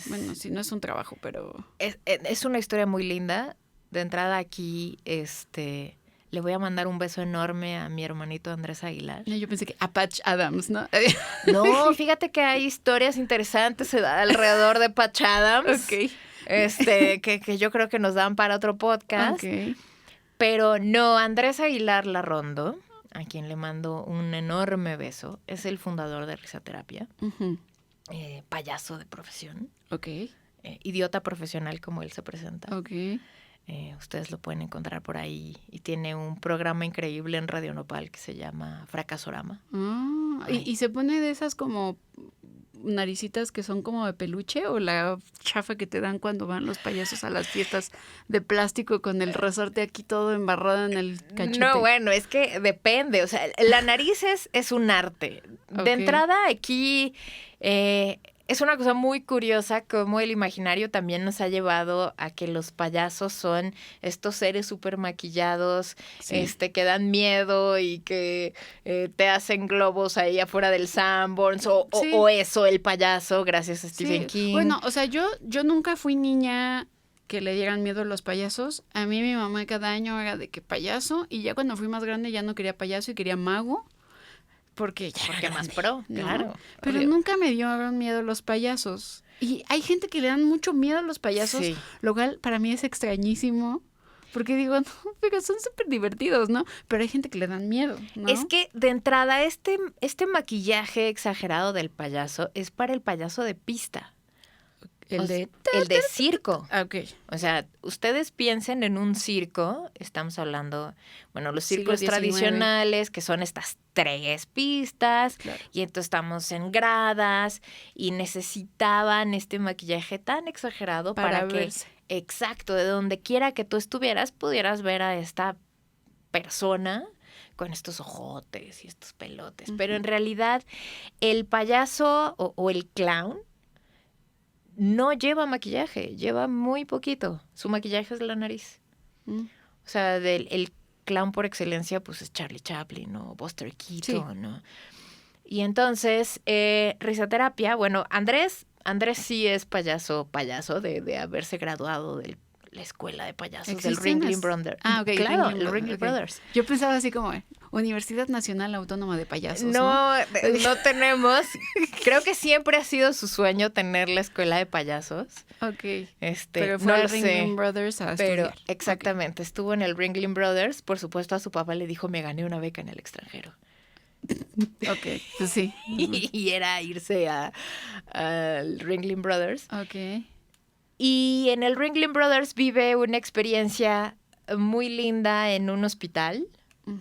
bueno, sí, no es un trabajo, pero... Es una historia muy linda. De entrada aquí, le voy a mandar un beso enorme a mi hermanito Andrés Aguilar. Yo pensé que a Patch Adams, ¿no? No, fíjate que hay historias interesantes alrededor de Patch Adams. Ok. Que yo creo que nos dan para otro podcast. Ok. Pero no, Andrés Aguilar Larrondo, a quien le mando un enorme beso, es el fundador de Risaterapia, payaso de profesión, idiota profesional como él se presenta. Ustedes lo pueden encontrar por ahí y tiene un programa increíble en Radio Nopal que se llama Fracasorama. ¿Y se pone de esas como naricitas que son como de peluche o la chafa que te dan cuando van los payasos a las fiestas de plástico con el resorte aquí todo embarrado en el cachete? No, bueno, es que depende, o sea, la nariz es un arte. De entrada aquí es una cosa muy curiosa cómo el imaginario también nos ha llevado a que los payasos son estos seres súper maquillados, que dan miedo y que te hacen globos ahí afuera del Sanborns o eso, el payaso, gracias a Stephen King. Bueno, o sea, yo nunca fui niña que le dieran miedo a los payasos. A mí mi mamá cada año era de que payaso y ya cuando fui más grande ya no quería payaso y quería mago. Porque más pro, ¿no? Claro. Pero nunca me dieron miedo los payasos. Y hay gente que le dan mucho miedo a los payasos, lo cual para mí es extrañísimo. Porque digo, no, pero son súper divertidos, ¿no? Pero hay gente que le dan miedo, ¿no? Es que de entrada este maquillaje exagerado del payaso es para el payaso de pista. El de circo. O sea, ustedes piensen en un circo, estamos hablando, bueno, los circos tradicionales, que son estas 3 pistas, y entonces estamos en gradas, y necesitaban este maquillaje tan exagerado para que, exacto, de donde quiera que tú estuvieras, pudieras ver a esta persona con estos ojotes y estos pelotes. Pero en realidad, el payaso o el clown no lleva maquillaje, lleva muy poquito. Su maquillaje es la nariz. O sea, el clown por excelencia, pues es Charlie Chaplin o Buster Keaton, ¿no? Y entonces, risaterapia, bueno, Andrés sí es payaso de haberse graduado de la escuela de payasos del Ringling Brothers. Claro, el Ringling Brothers. Yo pensaba así como Universidad Nacional Autónoma de Payasos. No tenemos. Creo que siempre ha sido su sueño tener la escuela de payasos. Pero fue el Ringling Brothers a estudiar. Pero exactamente, estuvo en el Ringling Brothers. Por supuesto, a su papá le dijo, me gané una beca en el extranjero. Pues sí. Y era irse al Ringling Brothers. Ok. Y en el Ringling Brothers vive una experiencia muy linda en un hospital.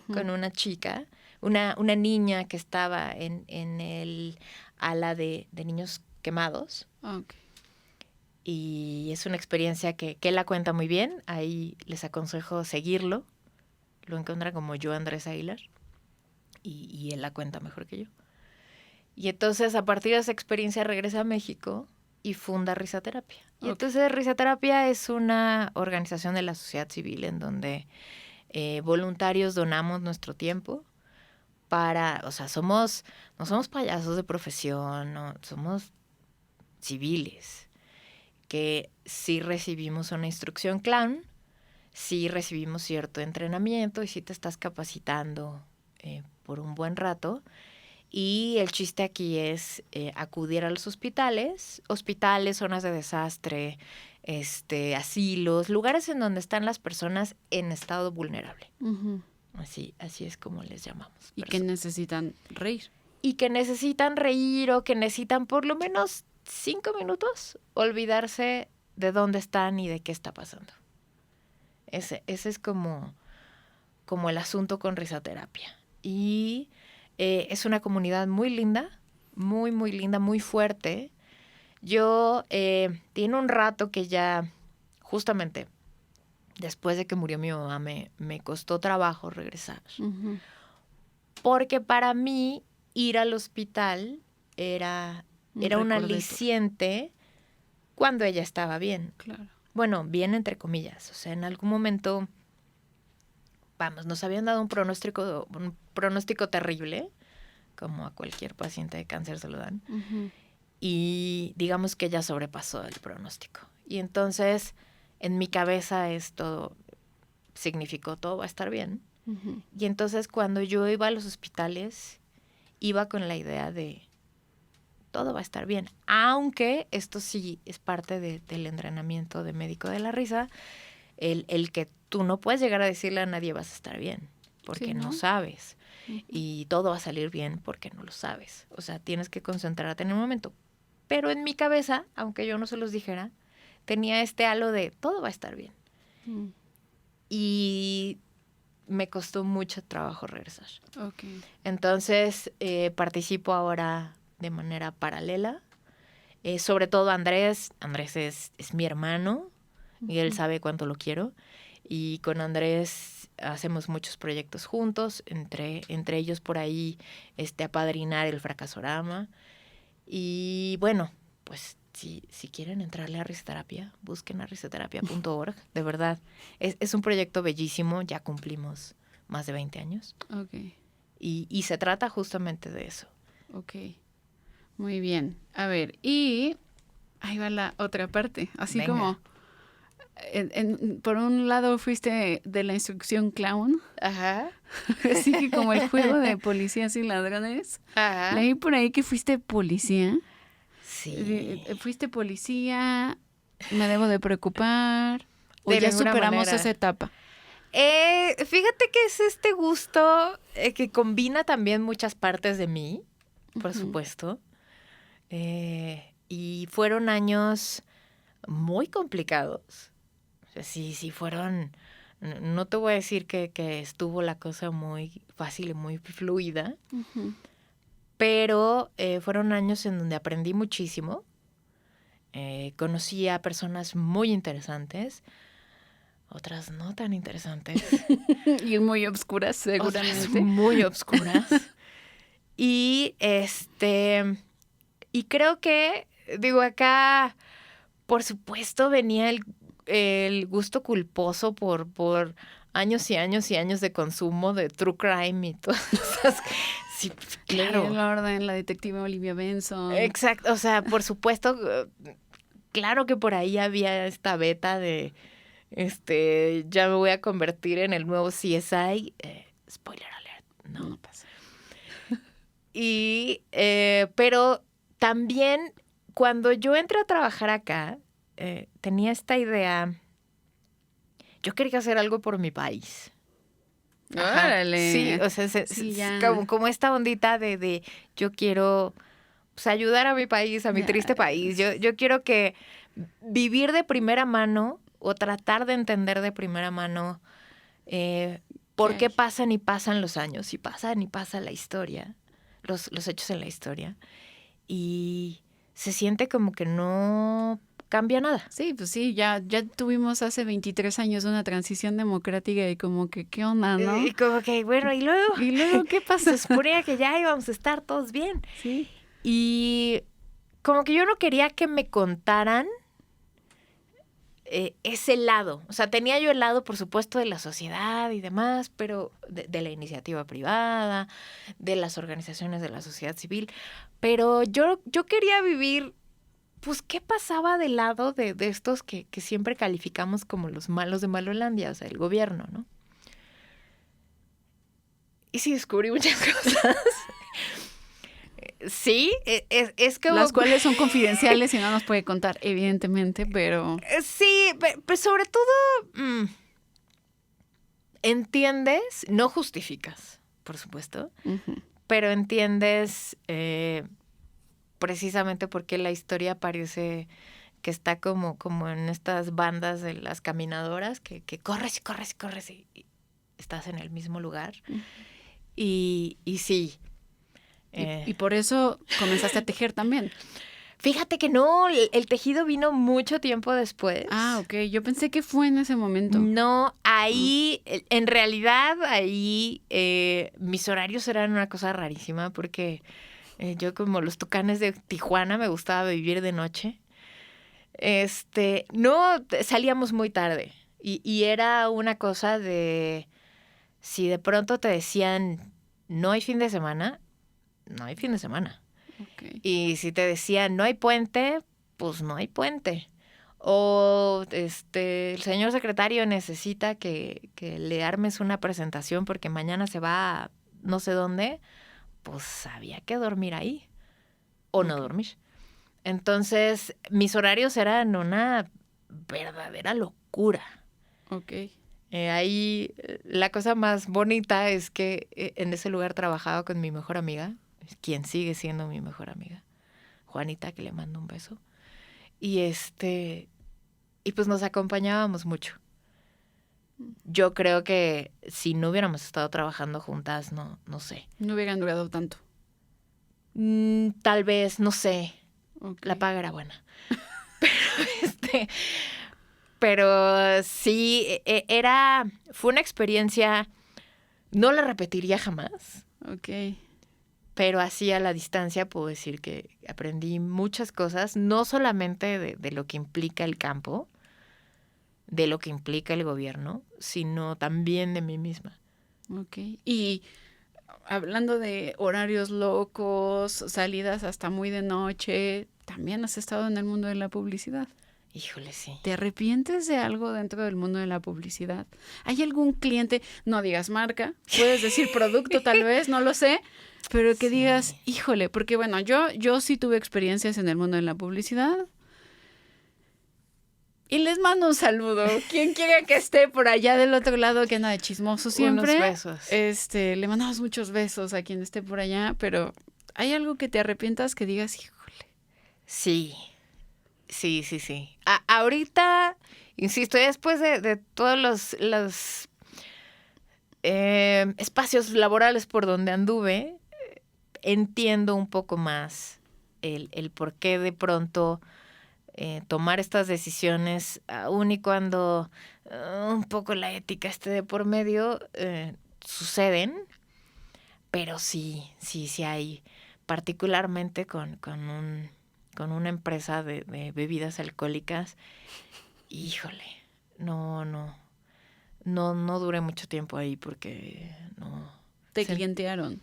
con una chica, una niña que estaba en el ala de niños quemados. Okay. Y es una experiencia que él la cuenta muy bien. Ahí les aconsejo seguirlo. Lo encuentran como yo, Andrés Aguilar. Y él la cuenta mejor que yo. Y entonces, a partir de esa experiencia, regresa a México y funda Risaterapia. Y entonces, Risaterapia es una organización de la sociedad civil en donde voluntarios donamos nuestro tiempo para, o sea, no somos payasos de profesión, no, somos civiles, que sí recibimos una instrucción clown, sí recibimos cierto entrenamiento y sí te estás capacitando por un buen rato. Y el chiste aquí es acudir a los hospitales, zonas de desastre, asilos, lugares en donde están las personas en estado vulnerable. Así es como les llamamos. Y que necesitan reír. Y que necesitan reír o que necesitan por lo menos 5 minutos olvidarse de dónde están y de qué está pasando. Ese es como el asunto con Risaterapia. Y es una comunidad muy linda, muy, muy linda, muy fuerte. Yo tiene un rato que ya, justamente, después de que murió mi mamá, me costó trabajo regresar. Porque para mí ir al hospital era un aliciente cuando ella estaba bien. Claro. Bueno, bien entre comillas. O sea, en algún momento, nos habían dado un pronóstico terrible, como a cualquier paciente de cáncer se lo dan. Y digamos que ella sobrepasó el pronóstico. Y entonces, en mi cabeza significó todo va a estar bien. Y entonces, cuando yo iba a los hospitales, iba con la idea de todo va a estar bien. Aunque esto sí es parte del entrenamiento de médico de la risa, el que tú no puedes llegar a decirle a nadie vas a estar bien, porque sí, no sabes. Y todo va a salir bien porque no lo sabes. O sea, tienes que concentrarte en el momento. Pero en mi cabeza, aunque yo no se los dijera, tenía este halo de todo va a estar bien. Y me costó mucho trabajo regresar. Entonces, participo ahora de manera paralela. Sobre todo Andrés. Andrés es mi hermano y él sabe cuánto lo quiero. Y con Andrés hacemos muchos proyectos juntos, entre ellos por ahí apadrinar el Fracasorama. Y bueno, pues si quieren entrarle a Risaterapia, busquen a risaterapia.org. De verdad, es un proyecto bellísimo, ya cumplimos más de 20 años. Y se trata justamente de eso. Muy bien. A ver, y ahí va la otra parte, así Venga. como... por un lado fuiste de la instrucción clown. Ajá. Así que como el juego de policías y ladrones. Ajá. Leí por ahí que fuiste policía. Sí. Fuiste policía, me debo de preocupar. ¿O De ya ninguna superamos manera. esa etapa? Fíjate que es este gusto que combina también muchas partes de mí, por supuesto. Y fueron años muy complicados. Sí, fueron... No te voy a decir que estuvo la cosa muy fácil y muy fluida, pero fueron años en donde aprendí muchísimo. Conocí a personas muy interesantes, otras no tan interesantes. Y muy obscuras, seguramente. Otras muy obscuras. Y creo que, acá, por supuesto, venía el gusto culposo por años y años y años de consumo de true crime y todas esas. Sí, claro. El orden, la detective Olivia Benson. Exacto, o sea, por supuesto, claro que por ahí había esta beta de, ya me voy a convertir en el nuevo CSI. Spoiler alert, no pasa. Pero también cuando yo entré a trabajar acá, tenía esta idea. Yo quería hacer algo por mi país. ¡Órale! Sí, o sea, como esta ondita de yo quiero ayudar a mi país, a mi triste país. Yo quiero que vivir de primera mano o tratar de entender de primera mano ¿Por qué hay? pasan y pasan los años? Y pasa la historia, los hechos en la historia. Y se siente como que no cambia nada. Sí, pues sí, ya tuvimos hace 23 años una transición democrática y como que, ¿qué onda, no? Y como que, bueno, y luego ¿Y luego qué pasa? se suponía que ya íbamos a estar todos bien. Sí. Y como que yo no quería que me contaran ese lado. O sea, tenía yo el lado, por supuesto, de la sociedad y demás, pero de la iniciativa privada, de las organizaciones de la sociedad civil. Pero yo quería vivir, pues, ¿qué pasaba del lado de estos que siempre calificamos como los malos de Malolandia? O sea, el gobierno, ¿no? Y sí descubrí muchas cosas. Sí, es como... Las cuales son confidenciales y no nos puede contar, evidentemente, pero... Sí, pero sobre todo entiendes, no justificas, por supuesto, pero entiendes precisamente por qué la historia parece que está como en estas bandas de las caminadoras, que corres y corres y corres y estás en el mismo lugar. Y sí. Y por eso comenzaste a tejer también. Fíjate que no, el tejido vino mucho tiempo después. Ah, ok. Yo pensé que fue en ese momento. No, ahí, en realidad, ahí mis horarios eran una cosa rarísima porque yo como los tucanes de Tijuana me gustaba vivir de noche. No, salíamos muy tarde y era una cosa de, si de pronto te decían, no hay fin de semana, no hay fin de semana. Okay. Y si te decían, no hay puente, pues no hay puente. O el señor secretario necesita que le armes una presentación porque mañana se va a no sé dónde, pues había que dormir ahí o no dormir. Entonces, mis horarios eran una verdadera locura. Ok. Ahí la cosa más bonita es que en ese lugar trabajaba con mi mejor amiga, quien sigue siendo mi mejor amiga, Juanita, que le mando un beso. Y pues nos acompañábamos mucho. Yo creo que si no hubiéramos estado trabajando juntas, no sé. No hubieran durado tanto. Tal vez, no sé. Okay. La paga era buena. Pero sí, fue una experiencia, no la repetiría jamás. Ok. Pero así a la distancia puedo decir que aprendí muchas cosas, no solamente de lo que implica el campo, de lo que implica el gobierno, sino también de mí misma. Ok. Y hablando de horarios locos, salidas hasta muy de noche, también has estado en el mundo de la publicidad. Híjole, sí. ¿Te arrepientes de algo dentro del mundo de la publicidad? ¿Hay algún cliente, no digas marca, puedes decir producto tal vez, no lo sé, pero que digas, híjole, porque bueno, yo sí tuve experiencias en el mundo de la publicidad y les mando un saludo. Quien quiera que esté por allá del otro lado, que anda de chismoso siempre. Unos besos. Le mandamos muchos besos a quien esté por allá, pero ¿hay algo que te arrepientas que digas, híjole? Sí. Ahorita, insisto, después de todos los espacios laborales por donde anduve, entiendo un poco más el por qué de pronto tomar estas decisiones, aun y cuando un poco la ética esté de por medio, suceden, pero sí hay, particularmente con una empresa de bebidas alcohólicas, híjole, no duré mucho tiempo ahí porque no... Te clientearon.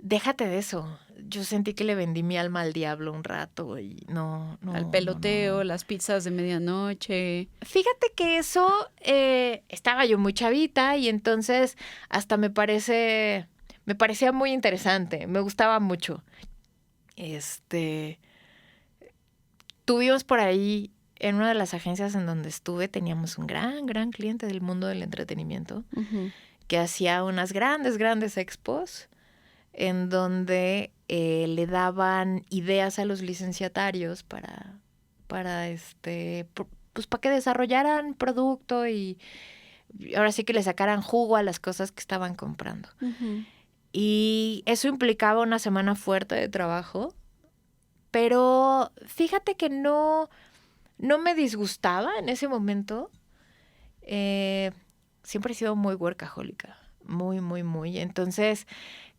Déjate de eso. Yo sentí que le vendí mi alma al diablo un rato y no. Al peloteo, no. las pizzas de medianoche. Fíjate que eso estaba yo muy chavita y entonces hasta me parecía muy interesante. Me gustaba mucho. Tuvimos por ahí, en una de las agencias en donde estuve, teníamos un gran cliente del mundo del entretenimiento que hacía unas grandes expos en donde le daban ideas a los licenciatarios para que desarrollaran producto y ahora sí que le sacaran jugo a las cosas que estaban comprando. Ujú. Y eso implicaba una semana fuerte de trabajo, pero fíjate que no me disgustaba en ese momento. Siempre he sido muy workahólica, muy, muy, muy. Entonces,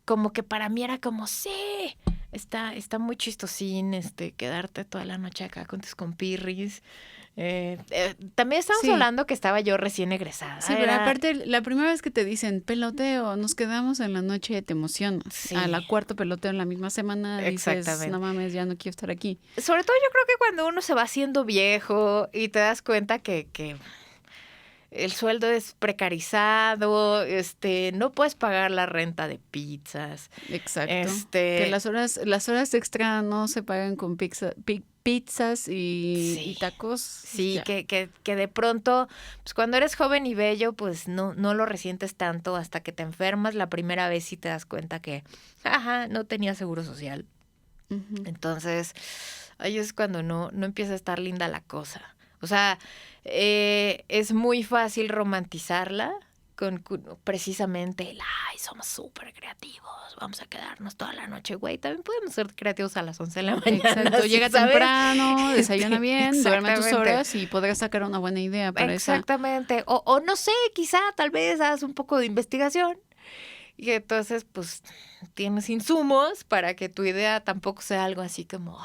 como que para mí era como, sí, está muy chistosín quedarte toda la noche acá con tus compirris. También estamos Sí. hablando que estaba yo recién egresada. Sí, pero aparte, la primera vez que te dicen peloteo, nos quedamos en la noche, te emocionas. Sí. A la cuarta peloteo en la misma semana dices, Exactamente. no mames, ya no quiero estar aquí. Sobre todo yo creo que cuando uno se va haciendo viejo y te das cuenta que el sueldo es precarizado, no puedes pagar la renta de pizzas. Exacto. Que las horas extra no se pagan con pizzas y tacos. Sí, ya. que de pronto, pues cuando eres joven y bello, pues no lo resientes tanto hasta que te enfermas la primera vez y te das cuenta que, no tenía seguro social. Ujú. Entonces, ahí es cuando no empieza a estar linda la cosa. O sea, es muy fácil romantizarla con precisamente el, ay, somos súper creativos, vamos a quedarnos toda la noche, güey. También podemos ser creativos a las 11 de la mañana. Exacto, ¿sí llega sabes? temprano, desayuna bien, duerme tus Exactamente. horas y podrás sacar una buena idea para esa. Exactamente. O no sé, quizá tal vez hagas un poco de investigación y entonces pues tienes insumos para que tu idea tampoco sea algo así como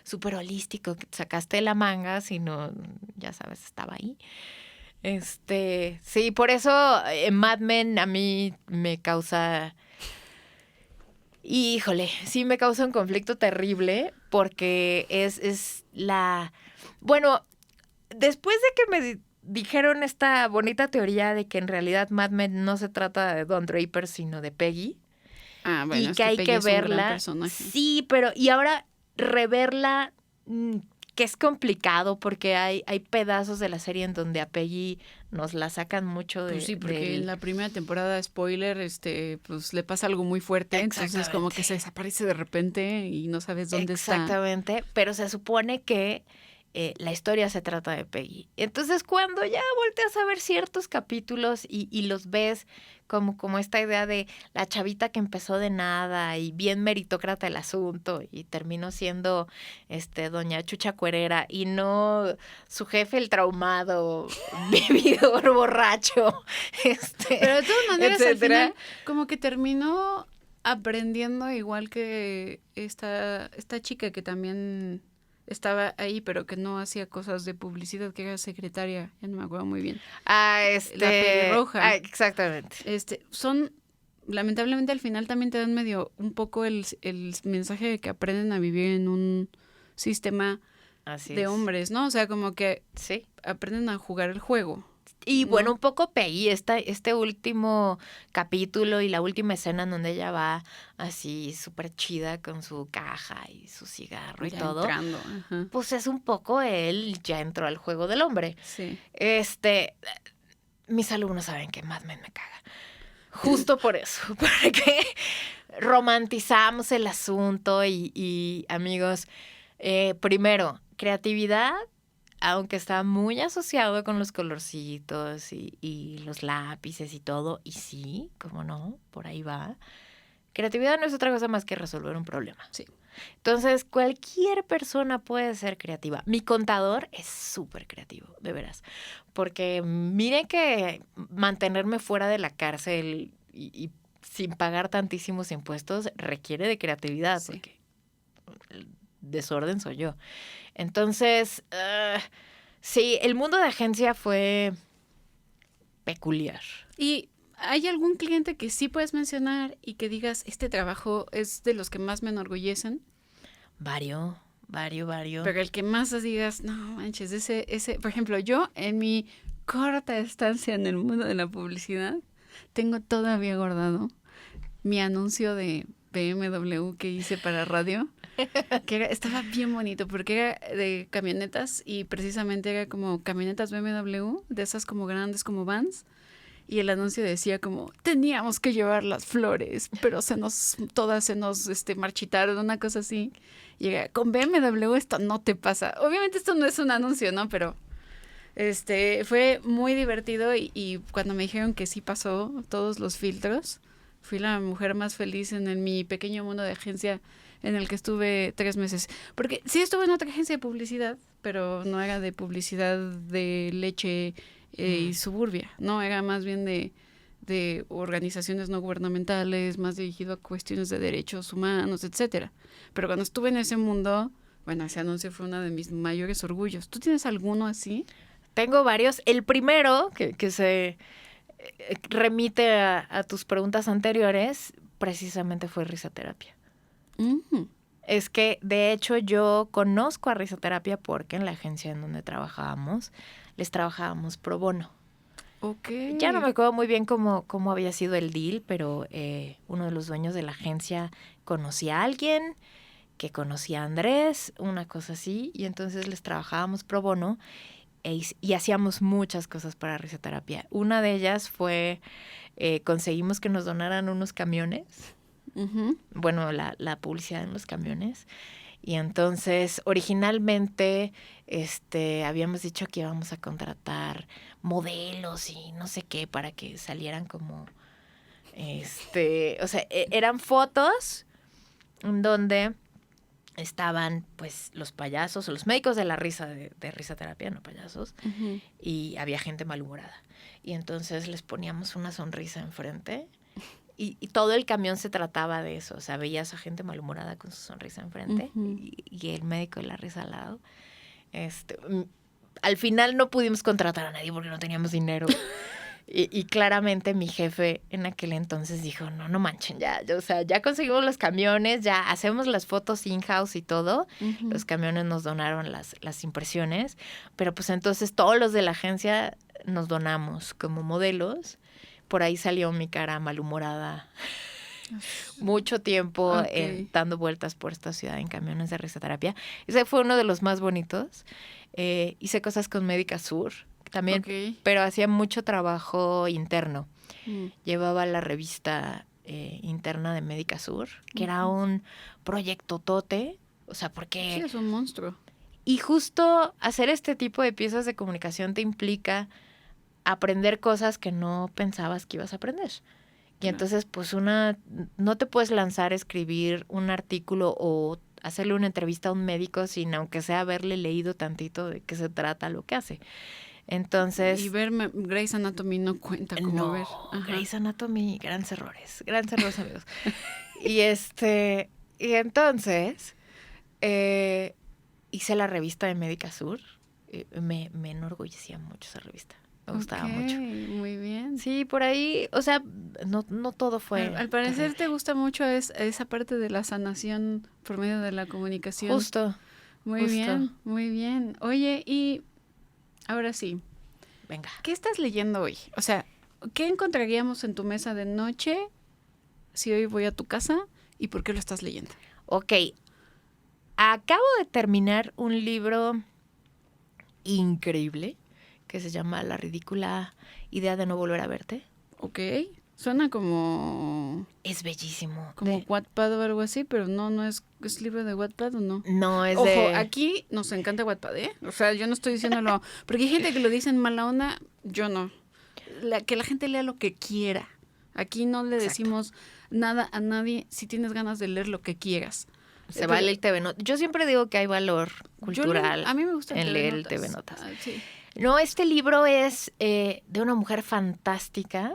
súper holístico que te sacaste de la manga, sino, ya sabes, estaba ahí. Sí, por eso Mad Men a mí me causa... Híjole, sí me causa un conflicto terrible porque es la... Bueno, después de que me dijeron esta bonita teoría de que en realidad Mad Men no se trata de Don Draper, sino de Peggy. Ah, bueno, Y es que hay Peggy que es un gran verla. personaje. Sí, pero y ahora reverla, que es complicado porque hay pedazos de la serie en donde a Peggy nos la sacan mucho de... Pues sí, porque en la primera temporada, spoiler, pues le pasa algo muy fuerte, entonces como que se desaparece de repente y no sabes dónde está. Exactamente, pero se supone que la historia se trata de Peggy. Entonces, cuando ya volteas a ver ciertos capítulos y los ves como esta idea de la chavita que empezó de nada y bien meritócrata el asunto y terminó siendo doña Chucha Cuerera y no su jefe el traumado, vividor, borracho, Pero de todas maneras, al etcétera. final, como que terminó aprendiendo igual que esta chica que también estaba ahí, pero que no hacía cosas de publicidad, que era secretaria, ya no me acuerdo muy bien. La pelirroja. Exactamente. Son, lamentablemente al final también te dan medio un poco el mensaje de que aprenden a vivir en un sistema Así de es. hombres, ¿no? O sea, como que Sí. aprenden a jugar el juego. Y ¿no? bueno, un poco Peggy, este último capítulo y la última escena en donde ella va así súper chida con su caja y su cigarro y Ya todo. entrando, ajá. Pues es un poco él ya entró al juego del hombre. Sí. Mis alumnos saben que Mad Men me caga. Justo por eso, porque romantizamos el asunto y amigos, primero, creatividad, aunque está muy asociado con los colorcitos y los lápices y todo, y sí, cómo no, por ahí va. Creatividad no es otra cosa más que resolver un problema. Sí. Entonces, cualquier persona puede ser creativa. Mi contador es súper creativo, de veras. Porque miren que mantenerme fuera de la cárcel y sin pagar tantísimos impuestos requiere de creatividad, Sí. porque el desorden soy yo. Entonces, sí, el mundo de agencia fue peculiar. ¿Y hay algún cliente que sí puedes mencionar y que digas, este trabajo es de los que más me enorgullecen? Varios. Pero el que más digas, no manches, ese, por ejemplo, yo en mi corta estancia en el mundo de la publicidad, tengo todavía guardado mi anuncio de BMW que hice para radio, que estaba bien bonito porque era de camionetas y precisamente era como camionetas BMW, de esas como grandes como vans. Y el anuncio decía como, teníamos que llevar las flores, pero todas se nos marchitaron, una cosa así. Y con BMW esto no te pasa. Obviamente esto no es un anuncio, ¿no? Pero Fue muy divertido y cuando me dijeron que sí pasó todos los filtros, fui la mujer más feliz en mi pequeño mundo de agencia en el que estuve 3 meses. Porque sí estuve en otra agencia de publicidad, pero no era de publicidad de leche y suburbia, no, era más bien de organizaciones no gubernamentales, más dirigido a cuestiones de derechos humanos, etcétera. Pero cuando estuve en ese mundo, bueno, ese anuncio fue uno de mis mayores orgullos. ¿Tú tienes alguno así? Tengo varios. El primero, que se remite a tus preguntas anteriores, precisamente fue risoterapia. Es que, de hecho, yo conozco a risoterapia porque en la agencia en donde trabajábamos, les trabajábamos pro bono. Okay. Ya no me acuerdo muy bien cómo había sido el deal, pero uno de los dueños de la agencia conocía a alguien que conocía a Andrés, una cosa así, y entonces les trabajábamos pro bono y hacíamos muchas cosas para risoterapia. Una de ellas fue, conseguimos que nos donaran unos camiones, bueno, la publicidad en los camiones. Y entonces, originalmente, habíamos dicho que íbamos a contratar modelos y no sé qué para que salieran como, o sea, eran fotos donde estaban, pues, los payasos o los médicos de la risa, de risoterapia, no payasos, y había gente malhumorada. Y entonces les poníamos una sonrisa enfrente. Y todo el camión se trataba de eso. O sea, veías a gente malhumorada con su sonrisa enfrente y el médico de la risa al lado. Al final no pudimos contratar a nadie porque no teníamos dinero. Y claramente mi jefe en aquel entonces dijo, no manchen, o sea, ya conseguimos los camiones, ya hacemos las fotos in-house y todo. Los camiones nos donaron las impresiones. Pero pues entonces todos los de la agencia nos donamos como modelos. Por ahí salió mi cara malhumorada mucho tiempo dando vueltas por esta ciudad en camiones de risoterapia. Ese fue uno de los más bonitos. Hice cosas con Médica Sur también, pero hacía mucho trabajo interno. Llevaba la revista interna de Médica Sur, que era un proyecto tote. O sea, porque... Sí, es un monstruo. Y justo hacer este tipo de piezas de comunicación te implica aprender cosas que no pensabas que ibas a aprender. Y entonces, pues no te puedes lanzar a escribir un artículo o hacerle una entrevista a un médico sin, aunque sea, haberle leído tantito de qué se trata lo que hace. Entonces... Y ver Grey's Anatomy no cuenta como ver. Grey's Anatomy, grandes errores, amigos. y entonces hice la revista de Médica Sur. Me enorgullecía mucho esa revista. Me gustaba mucho. Muy bien. Sí, por ahí, o sea, no todo fue... Al parecer te gusta mucho esa parte de la sanación por medio de la comunicación. Justo. Muy bien, muy bien. Oye, y ahora sí. Venga. ¿Qué estás leyendo hoy? O sea, ¿qué encontraríamos en tu mesa de noche si hoy voy a tu casa y por qué lo estás leyendo? Ok. Acabo de terminar un libro increíble que se llama La ridícula idea de no volver a verte. Ok. Suena como... Es bellísimo. Como Wattpad o algo así, pero no es libro de Wattpad o no. No, es Ojo, aquí nos encanta Wattpad, ¿eh? O sea, yo no estoy diciéndolo... Porque hay gente que lo dice en mala onda, yo no. Que la gente lea lo que quiera. Aquí no le decimos nada a nadie si tienes ganas de leer lo que quieras. Se vale el TV Notas. Yo siempre digo que hay valor cultural a mí me gusta en leer el TV Notas. Sí. No, este libro es de una mujer fantástica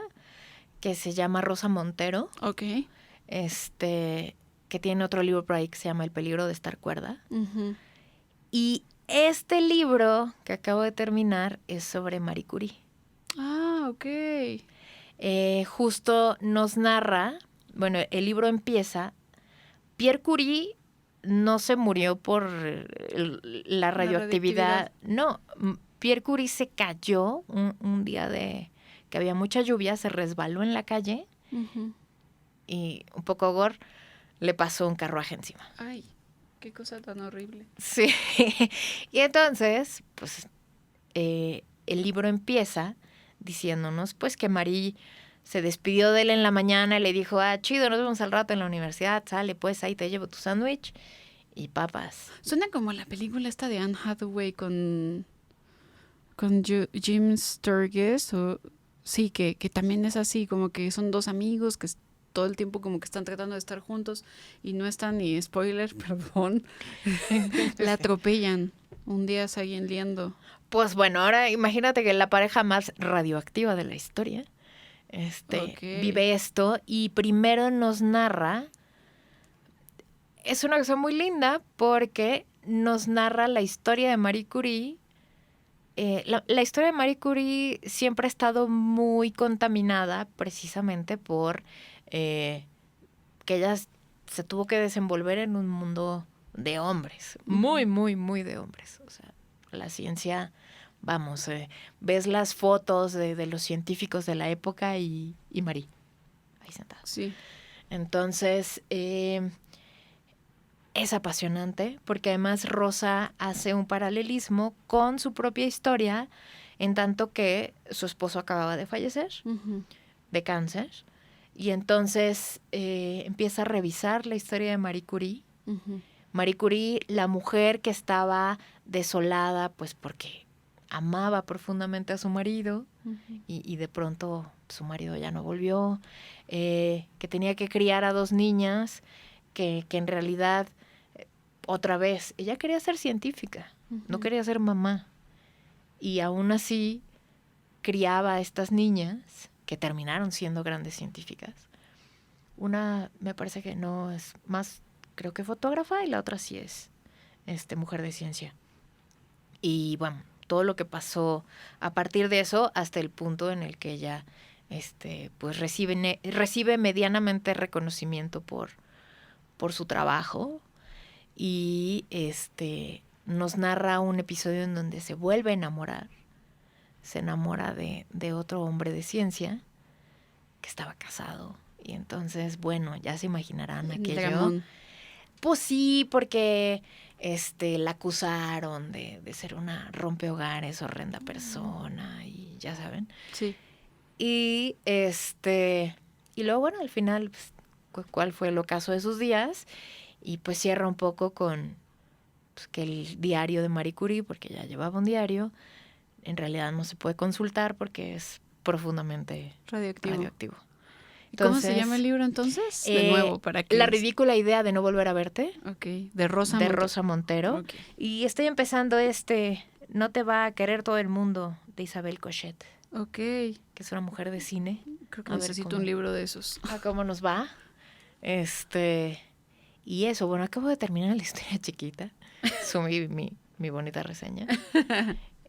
que se llama Rosa Montero. Ok. Que tiene otro libro por ahí que se llama El peligro de estar cuerda. Y este libro que acabo de terminar es sobre Marie Curie. Ah, ok. Justo nos narra, bueno, el libro empieza, Pierre Curie no se murió por la radioactividad. No, Pierre Curie se cayó un día que había mucha lluvia, se resbaló en la calle y un poco gore, le pasó un carruaje encima. Ay, qué cosa tan horrible. Sí, y entonces, pues, el libro empieza diciéndonos, pues, que Marie se despidió de él en la mañana y le dijo, chido, nos vemos al rato en la universidad, sale, pues, ahí te llevo tu sándwich y papas. Suena como la película esta de Anne Hathaway con... con Jim Sturgess, o sí, que también es así, como que son dos amigos que todo el tiempo como que están tratando de estar juntos y no están, y spoiler, perdón, la atropellan. Un día se alguien liando. Pues bueno, ahora imagínate que la pareja más radioactiva de la historia Ok. vive esto y primero nos narra. Es una cosa muy linda porque nos narra la historia de Marie Curie. La historia de Marie Curie siempre ha estado muy contaminada precisamente por que ella se tuvo que desenvolver en un mundo de hombres, muy, muy, muy de hombres. O sea, la ciencia, vamos, ves las fotos de los científicos de la época y Marie, ahí sentada. Sí. Entonces, es apasionante porque además Rosa hace un paralelismo con su propia historia, en tanto que su esposo acababa de fallecer de cáncer, y entonces empieza a revisar la historia de Marie Curie. Marie Curie, la mujer que estaba desolada, pues porque amaba profundamente a su marido y de pronto su marido ya no volvió, que tenía que criar a 2 niñas, que en realidad, otra vez, ella quería ser científica, no quería ser mamá. Y aún así criaba a estas niñas que terminaron siendo grandes científicas. Una me parece que no es más, creo que fotógrafa, y la otra sí es mujer de ciencia. Y bueno, todo lo que pasó a partir de eso hasta el punto en el que ella pues recibe medianamente reconocimiento por su trabajo, y nos narra un episodio en donde se vuelve a enamorar. Se enamora de otro hombre de ciencia que estaba casado. Y entonces, bueno, ya se imaginarán aquello. Dramón. Pues sí, porque la acusaron de ser una rompehogares, horrenda persona, y ya saben. Sí. Y y luego, bueno, al final, pues, cuál fue el ocaso de sus días, y pues cierra un poco con pues, que el diario de Marie Curie, porque ya llevaba un diario, en realidad no se puede consultar porque es profundamente radioactivo. Entonces, ¿cómo se llama el libro entonces? De nuevo, para que... La ridícula idea de no volver a verte. Ok, de Rosa de Montero. Rosa Montero. Okay. Y estoy empezando No te va a querer todo el mundo, de Isabel Cochet. Ok. Que es una mujer de cine. Creo que necesito un libro de esos. ¿Cómo nos va? Y eso, bueno, acabo de terminar la historia chiquita. Subí mi bonita reseña.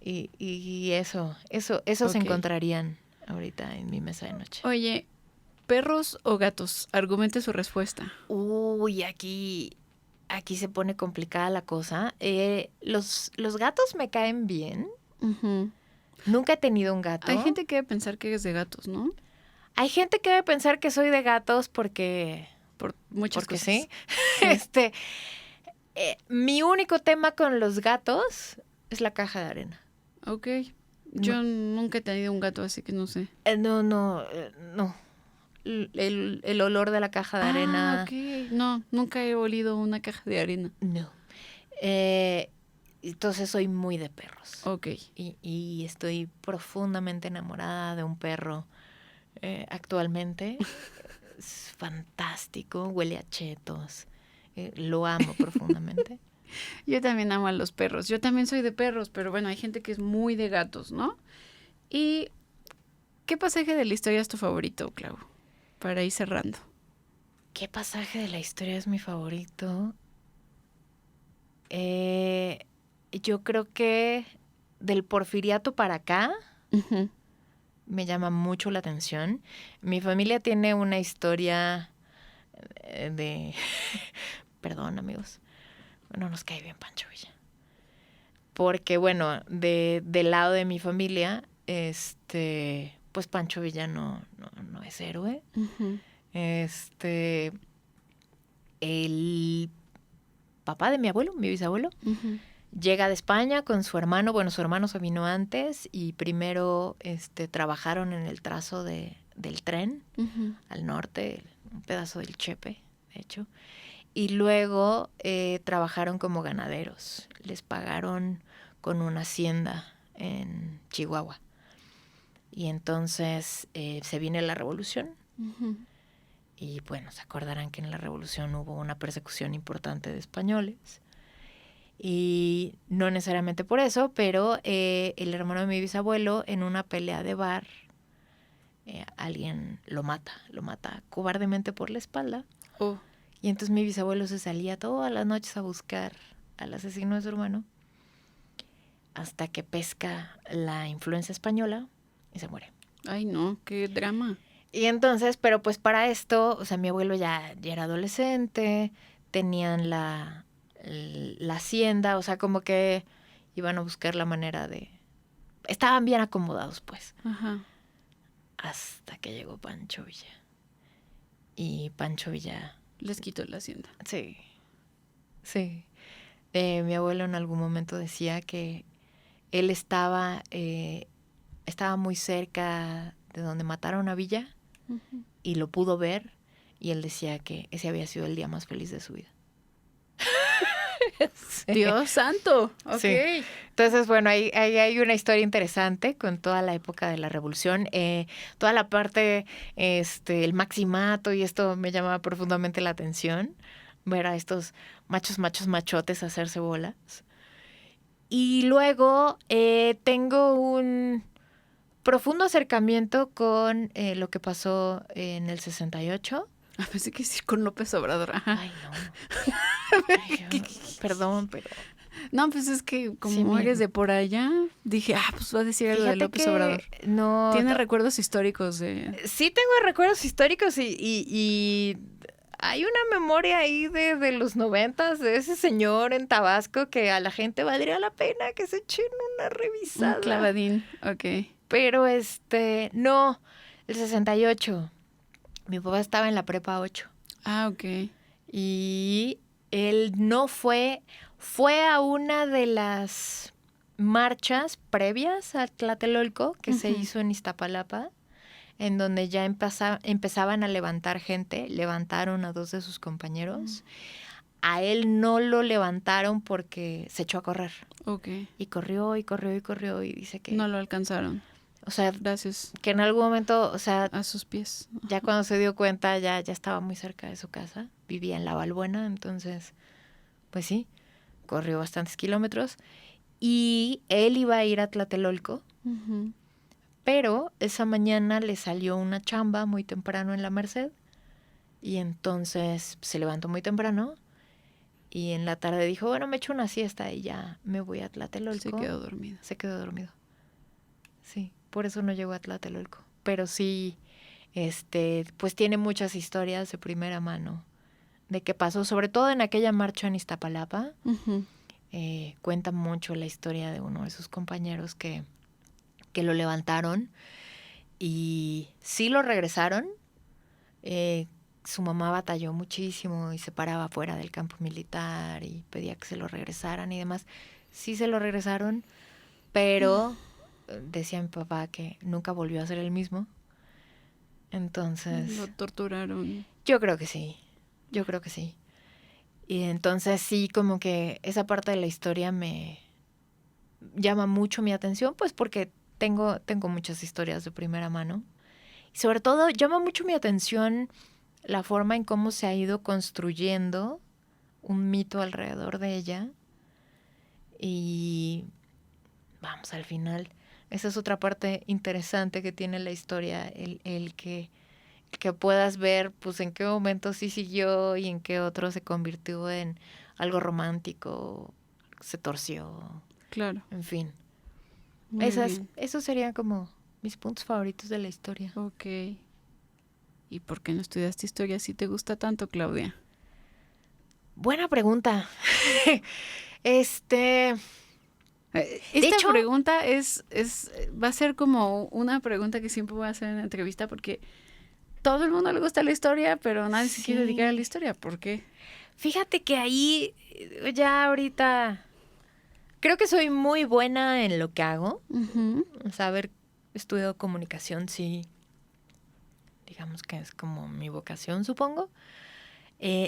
Y eso okay. Se encontrarían ahorita en mi mesa de noche. Oye, ¿perros o gatos? Argumente su respuesta. Uy, aquí se pone complicada la cosa. Los gatos me caen bien. Nunca he tenido un gato. Hay gente que debe pensar que es de gatos, ¿no? Hay gente que debe pensar que soy de gatos porque... Por muchas porque cosas. Sí. Mi único tema con los gatos es la caja de arena. Ok. Yo nunca he tenido un gato, así que no sé. No. El olor de la caja de arena. Ok. No, nunca he olido una caja de arena. No. Entonces soy muy de perros. Ok. Y estoy profundamente enamorada de un perro actualmente. Es fantástico, huele a chetos. Lo amo profundamente. Yo también amo a los perros. Yo también soy de perros, pero bueno, hay gente que es muy de gatos, ¿no? ¿Y qué pasaje de la historia es tu favorito, Clau? Para ir cerrando. ¿Qué pasaje de la historia es mi favorito? Yo creo que del Porfiriato para acá me llama mucho la atención. Mi familia tiene una historia de... Perdón, amigos. No nos cae bien Pancho Villa. Porque, bueno, del lado de mi familia, pues Pancho Villa no es héroe. El papá de mi abuelo, mi bisabuelo, llega de España con su hermano. Bueno, su hermano se vino antes y primero trabajaron en el trazo del tren al norte, un pedazo del Chepe, de hecho. Y luego trabajaron como ganaderos. Les pagaron con una hacienda en Chihuahua. Y entonces se viene la revolución. Ujú. Y bueno, se acordarán que en la revolución hubo una persecución importante de españoles. Y no necesariamente por eso, pero el hermano de mi bisabuelo, en una pelea de bar, alguien lo mata cobardemente por la espalda. Oh, Y entonces mi bisabuelo se salía todas las noches a buscar al asesino de su hermano, hasta que pesca la influencia española y se muere. ay no, qué drama. Y entonces, pero pues para esto, o sea, mi abuelo ya era adolescente, tenían la hacienda, o sea, como que iban a buscar la manera de... Estaban bien acomodados, pues. Ajá. Hasta que llegó Pancho Villa. Y Pancho Villa... Les quitó la hacienda. Sí, sí. Mi abuelo en algún momento decía que él estaba muy cerca de donde mataron a Villa Ujú. y lo pudo ver, y él decía que ese había sido el día más feliz de su vida. Sí. Dios santo. Ok. Sí. Entonces, bueno, ahí hay una historia interesante con toda la época de la Revolución. Toda la parte, el maximato, y esto me llamaba profundamente la atención, ver a estos machotes hacerse bolas. Y luego tengo un profundo acercamiento con lo que pasó en el 68. A veces que sí con López Obrador. Ajá. Ay, no. Ay, perdón, pero... No, pues es que como Sí, eres de por allá, dije, pues va a decir algo de Fíjate López que Obrador. no... Tiene recuerdos históricos de... Sí tengo recuerdos históricos y hay una memoria ahí de los 90 de ese señor en Tabasco que a la gente valdría la pena que se echen una revisada. Un clavadín, ok. Pero no, el 68. Mi papá estaba en la prepa 8. Ah, ok. Y él no fue a una de las marchas previas a Tlatelolco que se hizo en Iztapalapa, en donde ya empezaban a levantar gente. Levantaron a 2 de sus compañeros. A él no lo levantaron porque se echó a correr. Ok. Y corrió, y dice que... No lo alcanzaron. O sea, Gracias que en algún momento, o sea, a sus pies. ya cuando se dio cuenta ya estaba muy cerca de su casa. Vivía en La Balbuena, entonces, pues sí, corrió bastantes kilómetros. Y él iba a ir a Tlatelolco, Ujú. pero esa mañana le salió una chamba muy temprano en la Merced. Y entonces se levantó muy temprano y en la tarde dijo, bueno, me echo una siesta y ya me voy a Tlatelolco. Se quedó dormido. Se quedó dormido. Sí, por eso no llegó a Tlatelolco. Pero sí, pues tiene muchas historias de primera mano de qué pasó, sobre todo en aquella marcha en Iztapalapa. Ujú. Cuenta mucho la historia de uno de sus compañeros que lo levantaron y sí lo regresaron. Su mamá batalló muchísimo y se paraba fuera del campo militar y pedía que se lo regresaran y demás. Sí se lo regresaron, pero decía mi papá que nunca volvió a ser el mismo. Entonces... Lo torturaron. Yo creo que sí. Y entonces sí, como que esa parte de la historia me llama mucho mi atención, pues porque tengo muchas historias de primera mano. Y sobre todo llama mucho mi atención la forma en cómo se ha ido construyendo un mito alrededor de ella. Y vamos, al final, esa es otra parte interesante que tiene la historia, el que puedas ver pues en qué momento sí siguió y en qué otro se convirtió en algo romántico, se torció. Claro. En fin. Muy bien. Esos serían como mis puntos favoritos de la historia. Ok. ¿Y por qué no estudiaste historia si te gusta tanto, Claudia? Buena pregunta. Esta hecho, pregunta va a ser como una pregunta que siempre voy a hacer en la entrevista porque todo el mundo le gusta la historia, pero nadie se quiere dedicar a la historia. ¿Por qué? Fíjate que ahí ya ahorita creo que soy muy buena en lo que hago. Uh-huh. O sea, haber estudiado comunicación, sí, digamos que es como mi vocación, supongo.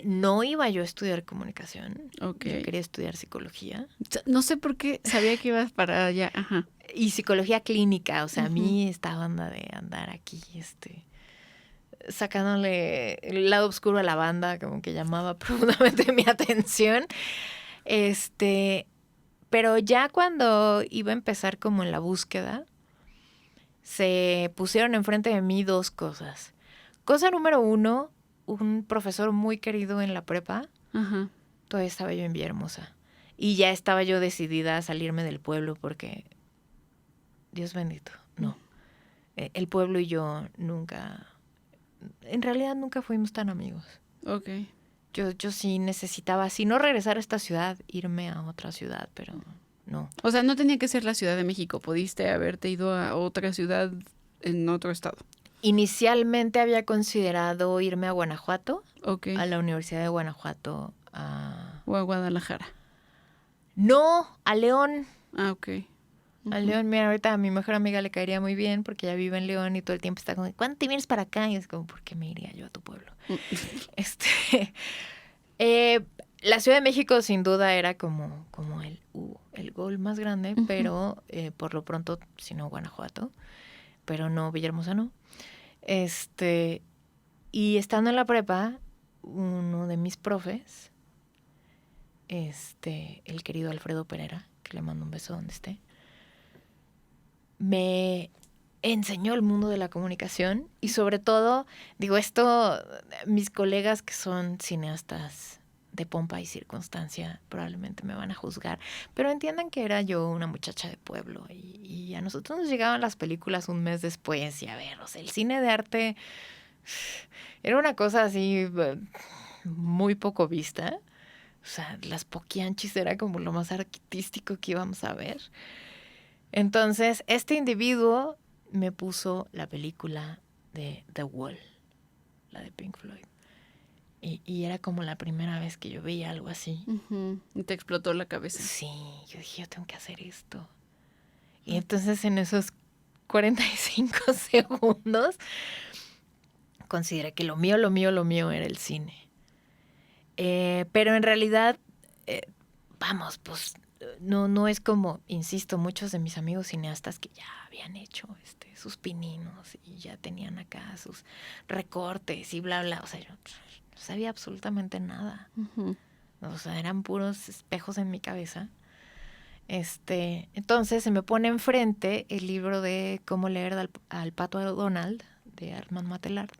No iba yo a estudiar comunicación. Okay. Yo quería estudiar psicología. No sé por qué sabía que ibas para allá. Ajá. y psicología clínica, o sea, a mí esta onda de andar aquí, sacándole el lado oscuro a la banda, como que llamaba profundamente mi atención. Pero ya cuando iba a empezar como en la búsqueda, se pusieron enfrente de mí dos cosas. Cosa número 1, un profesor muy querido en la prepa. Ajá. Todavía estaba yo en Villahermosa. Y ya estaba yo decidida a salirme del pueblo porque, Dios bendito, no. El pueblo y yo nunca, en realidad nunca fuimos tan amigos. Ok. Yo sí necesitaba, si no regresar a esta ciudad, irme a otra ciudad, pero no. O sea, no tenía que ser la Ciudad de México. Pudiste haberte ido a otra ciudad en otro estado. Inicialmente había considerado irme a Guanajuato, Ok. a la Universidad de Guanajuato. O a Guadalajara. No, a León. Ah, ok. A León, mira, ahorita a mi mejor amiga le caería muy bien porque ella vive en León y todo el tiempo está como, ¿cuándo te vienes para acá? Y es como, ¿por qué me iría yo a tu pueblo? La Ciudad de México sin duda era como el gol más grande, pero por lo pronto, si no Guanajuato, pero no Villahermosa, no. Y estando en la prepa, uno de mis profes, el querido Alfredo Pereira, que le mando un beso donde esté, me enseñó el mundo de la comunicación y sobre todo, digo esto, mis colegas que son cineastas de pompa y circunstancia probablemente me van a juzgar, pero entiendan que era yo una muchacha de pueblo y a nosotros nos llegaban las películas un mes después y a ver, o sea, el cine de arte era una cosa así muy poco vista. O sea, las poquianchis era como lo más artístico que íbamos a ver. Entonces, este individuo me puso la película de The Wall, la de Pink Floyd. Y era como la primera vez que yo veía algo así. Y te explotó la cabeza. Sí, yo dije, yo tengo que hacer esto. Y entonces en esos 45 segundos consideré que lo mío era el cine. Pero en realidad, vamos, pues no es como, insisto, muchos de mis amigos cineastas que ya habían hecho sus pininos y ya tenían acá sus recortes y bla, bla. O sea, yo no sabía absolutamente nada. O sea, eran puros espejos en mi cabeza. Entonces se me pone enfrente el libro de Cómo leer al pato Donald, de Armand Matelard.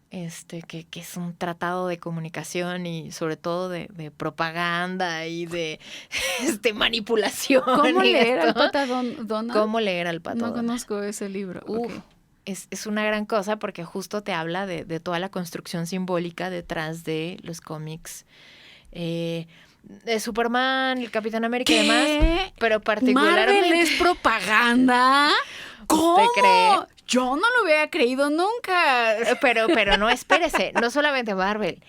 Que es un tratado de comunicación y sobre todo de propaganda y de manipulación. ¿Cómo leer al pato Donald? ¿Cómo leer al pato Donald? No conozco ese libro. Okay. Es una gran cosa porque justo te habla de toda la construcción simbólica detrás de los cómics. De Superman, el Capitán América y demás. Pero particularmente... ¿Marvel es propaganda? ¿Cómo? ¿Usted cree? Yo no lo hubiera creído nunca. Pero no, espérese. No solamente Marvel.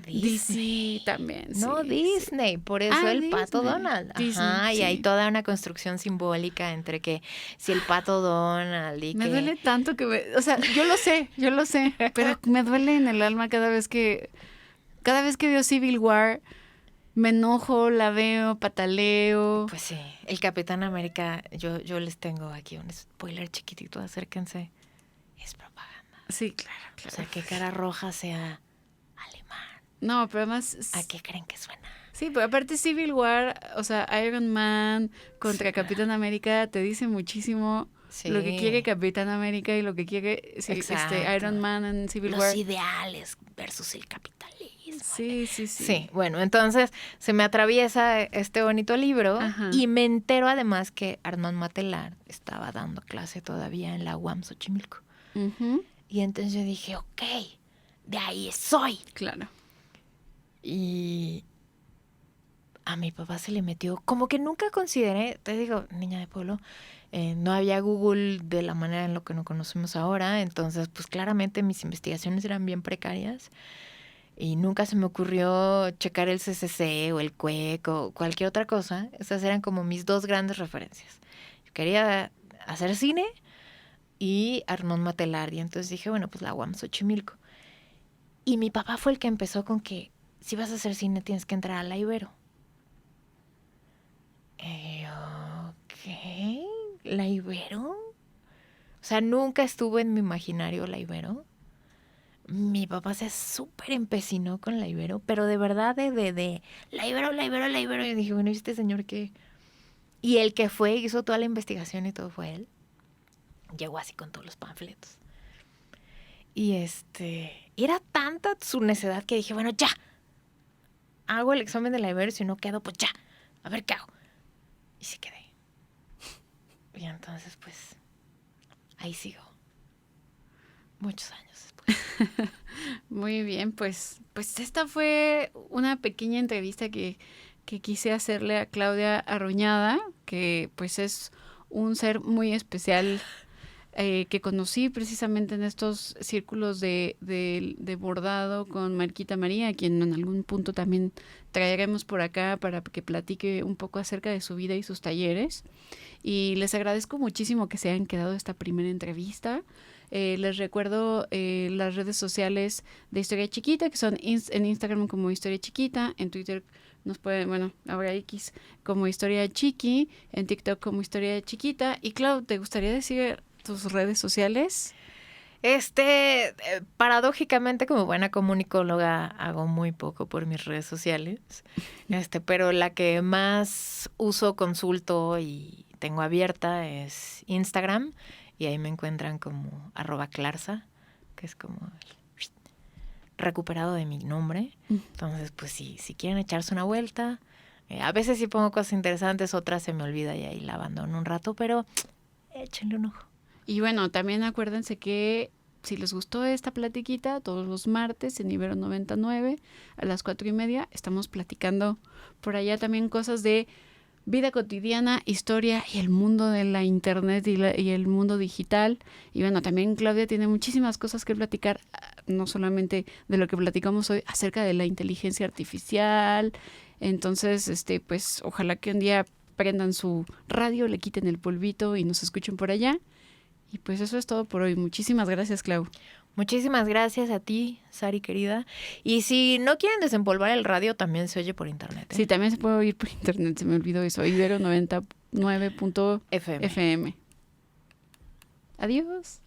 Disney también. No, sí, Disney. Sí. Por eso el Disney. pato Donald. Disney, ajá, sí. Y hay toda una construcción simbólica entre que si el pato Donald y me que... duele tanto que o sea, yo lo sé, pero me duele en el alma cada vez que veo Civil War. Me enojo, la veo, pataleo. Pues sí, el Capitán América, yo les tengo aquí un spoiler chiquitito, acérquense. Es propaganda. Sí, claro. O sea, que Cara Roja sea alemán. No, pero además... ¿A qué creen que suena? Sí, pero aparte Civil War, o sea, Iron Man contra Capitán América te dice muchísimo lo que quiere Capitán América y lo que quiere Iron Man en Civil War. Los ideales versus el capitalismo. Sí. Sí, bueno, entonces se me atraviesa este bonito libro. Ajá. Y me entero además que Armand Matelard estaba dando clase todavía en la UAM Xochimilco. Y entonces yo dije, ok, de ahí soy. Claro. Y a mi papá se le metió, como que nunca consideré, te digo, niña de pueblo, no había Google de la manera en lo que nos conocemos ahora, entonces pues claramente mis investigaciones eran bien precarias. Y nunca se me ocurrió checar el CCC o el CUEC o cualquier otra cosa. Esas eran como mis dos grandes referencias. Yo quería hacer cine y Armand Matelard. Y entonces dije, bueno, pues la UAM Xochimilco. Y mi papá fue el que empezó con que si vas a hacer cine tienes que entrar a la Ibero. Ok. ¿La Ibero? O sea, nunca estuvo en mi imaginario la Ibero. Mi papá se súper empecinó con la Ibero, pero de verdad de la Ibero, la Ibero, la Ibero. Y dije, bueno, ¿y este señor qué? Y el que fue, hizo toda la investigación y todo fue él. Llegó así con todos los panfletos. Y era tanta su necedad que dije, bueno, ya. Hago el examen de la Ibero y si no quedo, pues ya. A ver qué hago. Y sí quedé. Y entonces, pues, ahí sigo. Muchos años después. Muy bien, pues esta fue una pequeña entrevista que quise hacerle a Claudia Arruñada, que pues es un ser muy especial que conocí precisamente en estos círculos de bordado con Marquita María, a quien en algún punto también traeremos por acá para que platique un poco acerca de su vida y sus talleres. Y les agradezco muchísimo que se hayan quedado esta primera entrevista. Les recuerdo las redes sociales de Historia Chiquita, que son en Instagram como Historia Chiquita, en Twitter nos pueden, bueno, ahora X como Historia Chiqui, en TikTok como Historia Chiquita. Y Clau, ¿te gustaría decir tus redes sociales? Paradójicamente, como buena comunicóloga, hago muy poco por mis redes sociales, pero la que más uso, consulto y tengo abierta es Instagram, y ahí me encuentran como @clarsa, que es como el recuperado de mi nombre. Entonces, pues si quieren echarse una vuelta, a veces sí pongo cosas interesantes, otras se me olvida y ahí la abandono un rato, pero échenle un ojo. Y bueno, también acuérdense que si les gustó esta platiquita, todos los martes en Ibero 99 a las 4:30 estamos platicando por allá también cosas de vida cotidiana, historia y el mundo de la internet y el mundo digital. Y bueno, también Claudia tiene muchísimas cosas que platicar, no solamente de lo que platicamos hoy acerca de la inteligencia artificial. Entonces, pues ojalá que un día prendan su radio, le quiten el polvito y nos escuchen por allá. Y pues eso es todo por hoy. Muchísimas gracias, Clau. Muchísimas gracias a ti, Sari querida. Y si no quieren desempolvar el radio, también se oye por internet. Sí, también se puede oír por internet, se me olvidó eso. Ibero 99.fm. Adiós.